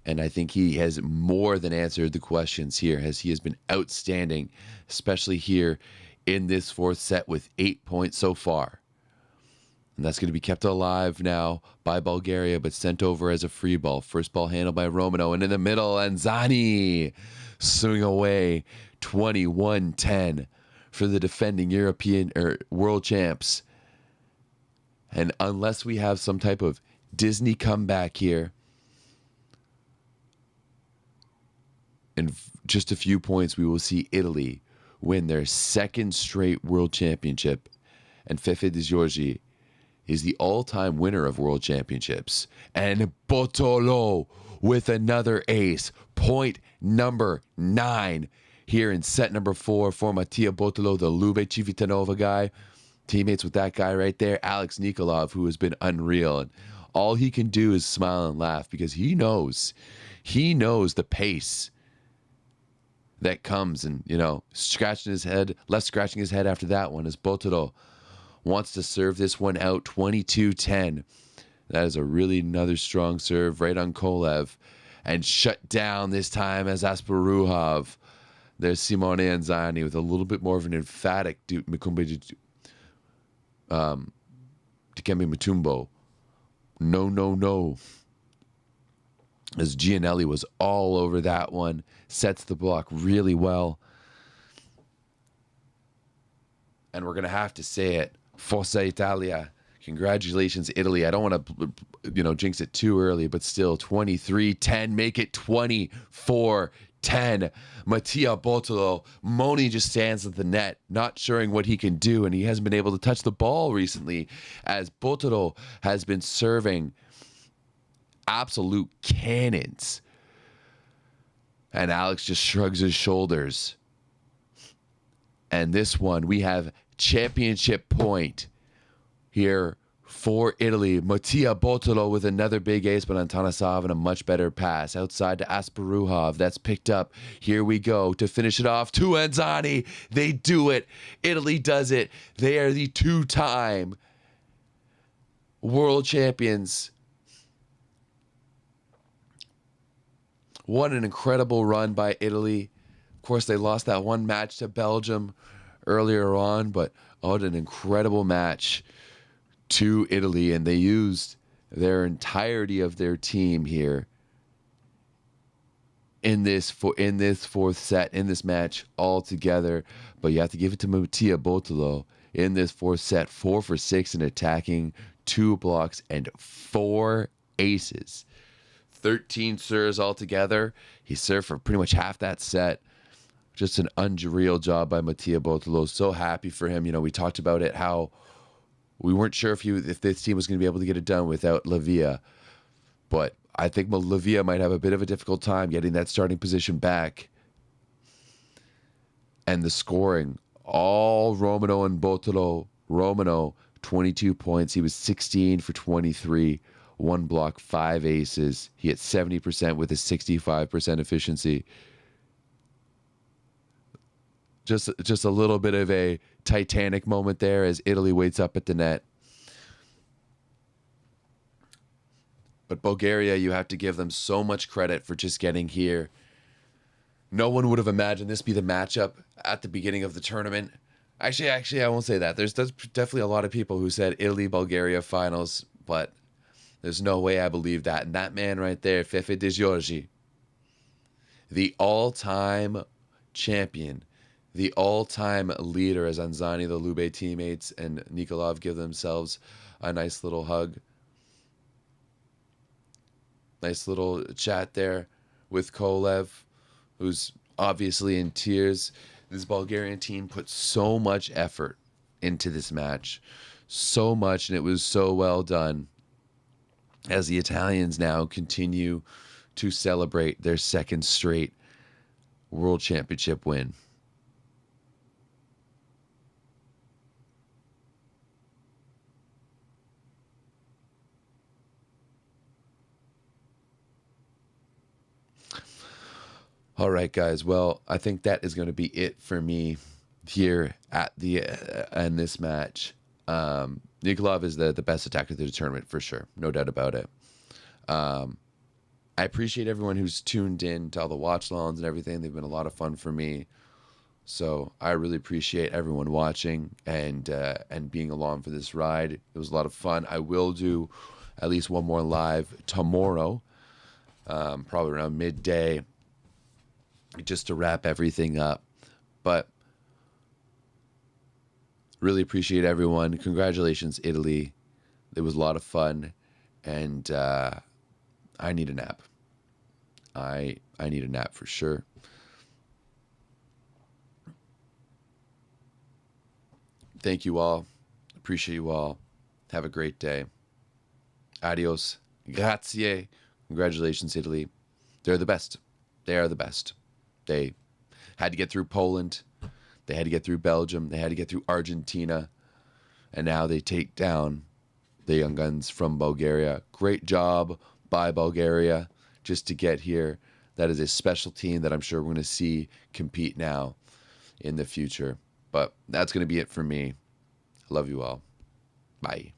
And I think he has more than answered the questions here, as he has been outstanding, especially here in this 4th set with 8 points so far. And that's going to be kept alive now by Bulgaria, but sent over as a free ball. First ball handled by Romano, and in the middle, Anzani swing away 21-10 for the defending European or world champs. And unless we have some type of Disney comeback here, and in just a few points, we will see Italy win their second straight world championship. And FIVB Georgi is the all-time winner of world championships. And Botolo with another ace. Point number 9 here in set number 4 for Mattia Botolo, the Lube Civitanova guy. Teammates with that guy right there, Alex Nikolov, who has been unreal. And all he can do is smile and laugh because he knows the pace that comes. And, scratching his head, left scratching his head after that one as Botolo wants to serve this one out 22-10. That is a really another strong serve right on Kolev. And shut down this time as Asparuhov. There's Simone Anzani with a little bit more of an emphatic Dikembe Mutombo. No. As Gianelli was all over that one. Sets the block really well. And we're going to have to say it. Forza Italia. Congratulations, Italy. I don't want to, jinx it too early, but still 23-10. Make it 24-10. Mattia Botolo. Moni just stands at the net, not showing what he can do, and he hasn't been able to touch the ball recently as Botolo has been serving absolute cannons. And Alex just shrugs his shoulders. And this one, we have championship point here for Italy. Mattia Botolo with another big ace, but Antanasov and a much better pass outside to Asparuhov. That's picked up. Here we go to finish it off to Anzani. They do it. Italy does it. They are the 2-time world champions. What an incredible run by Italy. Of course, they lost that one match to Belgium earlier on, but what an incredible match to Italy, and they used their entirety of their team here in this fourth set, in this match all together. But you have to give it to Mattia Botolo in this fourth set, 4 for 6 in attacking, 2 blocks, and 4 aces. 13 serves altogether. He served for pretty much half that set. Just an unreal job by Mattia Botolo. So happy for him. We talked about it, how we weren't sure if this team was going to be able to get it done without Lavia. But I think Lavia might have a bit of a difficult time getting that starting position back. And the scoring, all Romano and Botolo. Romano, 22 points. He was 16 for 23. 1 block, 5 aces. He hit 70% with a 65% efficiency. Just a little bit of a Titanic moment there as Italy waits up at the net. But Bulgaria, you have to give them so much credit for just getting here. No one would have imagined this be the matchup at the beginning of the tournament. Actually, I won't say that. There's definitely a lot of people who said Italy-Bulgaria finals, but there's no way I believe that. And that man right there, FIVB Georgi, the all-time champion, the all-time leader, as Anzani, the Lube teammates, and Nikolov give themselves a nice little hug. Nice little chat there with Kolev, who's obviously in tears. This Bulgarian team put so much effort into this match. So much, and it was so well done. As the Italians now continue to celebrate their second straight World Championship win. All right, guys. Well, I think that is going to be it for me here at the in this match. Nikolov is the best attacker of the tournament for sure, no doubt about it. I appreciate everyone who's tuned in to all the watch longs and everything. They've been a lot of fun for me, so I really appreciate everyone watching and being along for this ride. It was a lot of fun. I will do at least one more live tomorrow, probably around midday, just to wrap everything up. But really appreciate everyone. Congratulations, Italy. It was a lot of fun, and I need a nap. I need a nap for sure. Thank you all. Appreciate you all. Have a great day. Adios. Grazie. Congratulations, Italy. They're the best. They are the best. They had to get through Poland. They had to get through Belgium. They had to get through Argentina. And now they take down the Young Guns from Bulgaria. Great job by Bulgaria just to get here. That is a special team that I'm sure we're going to see compete now in the future. But that's going to be it for me. I love you all. Bye.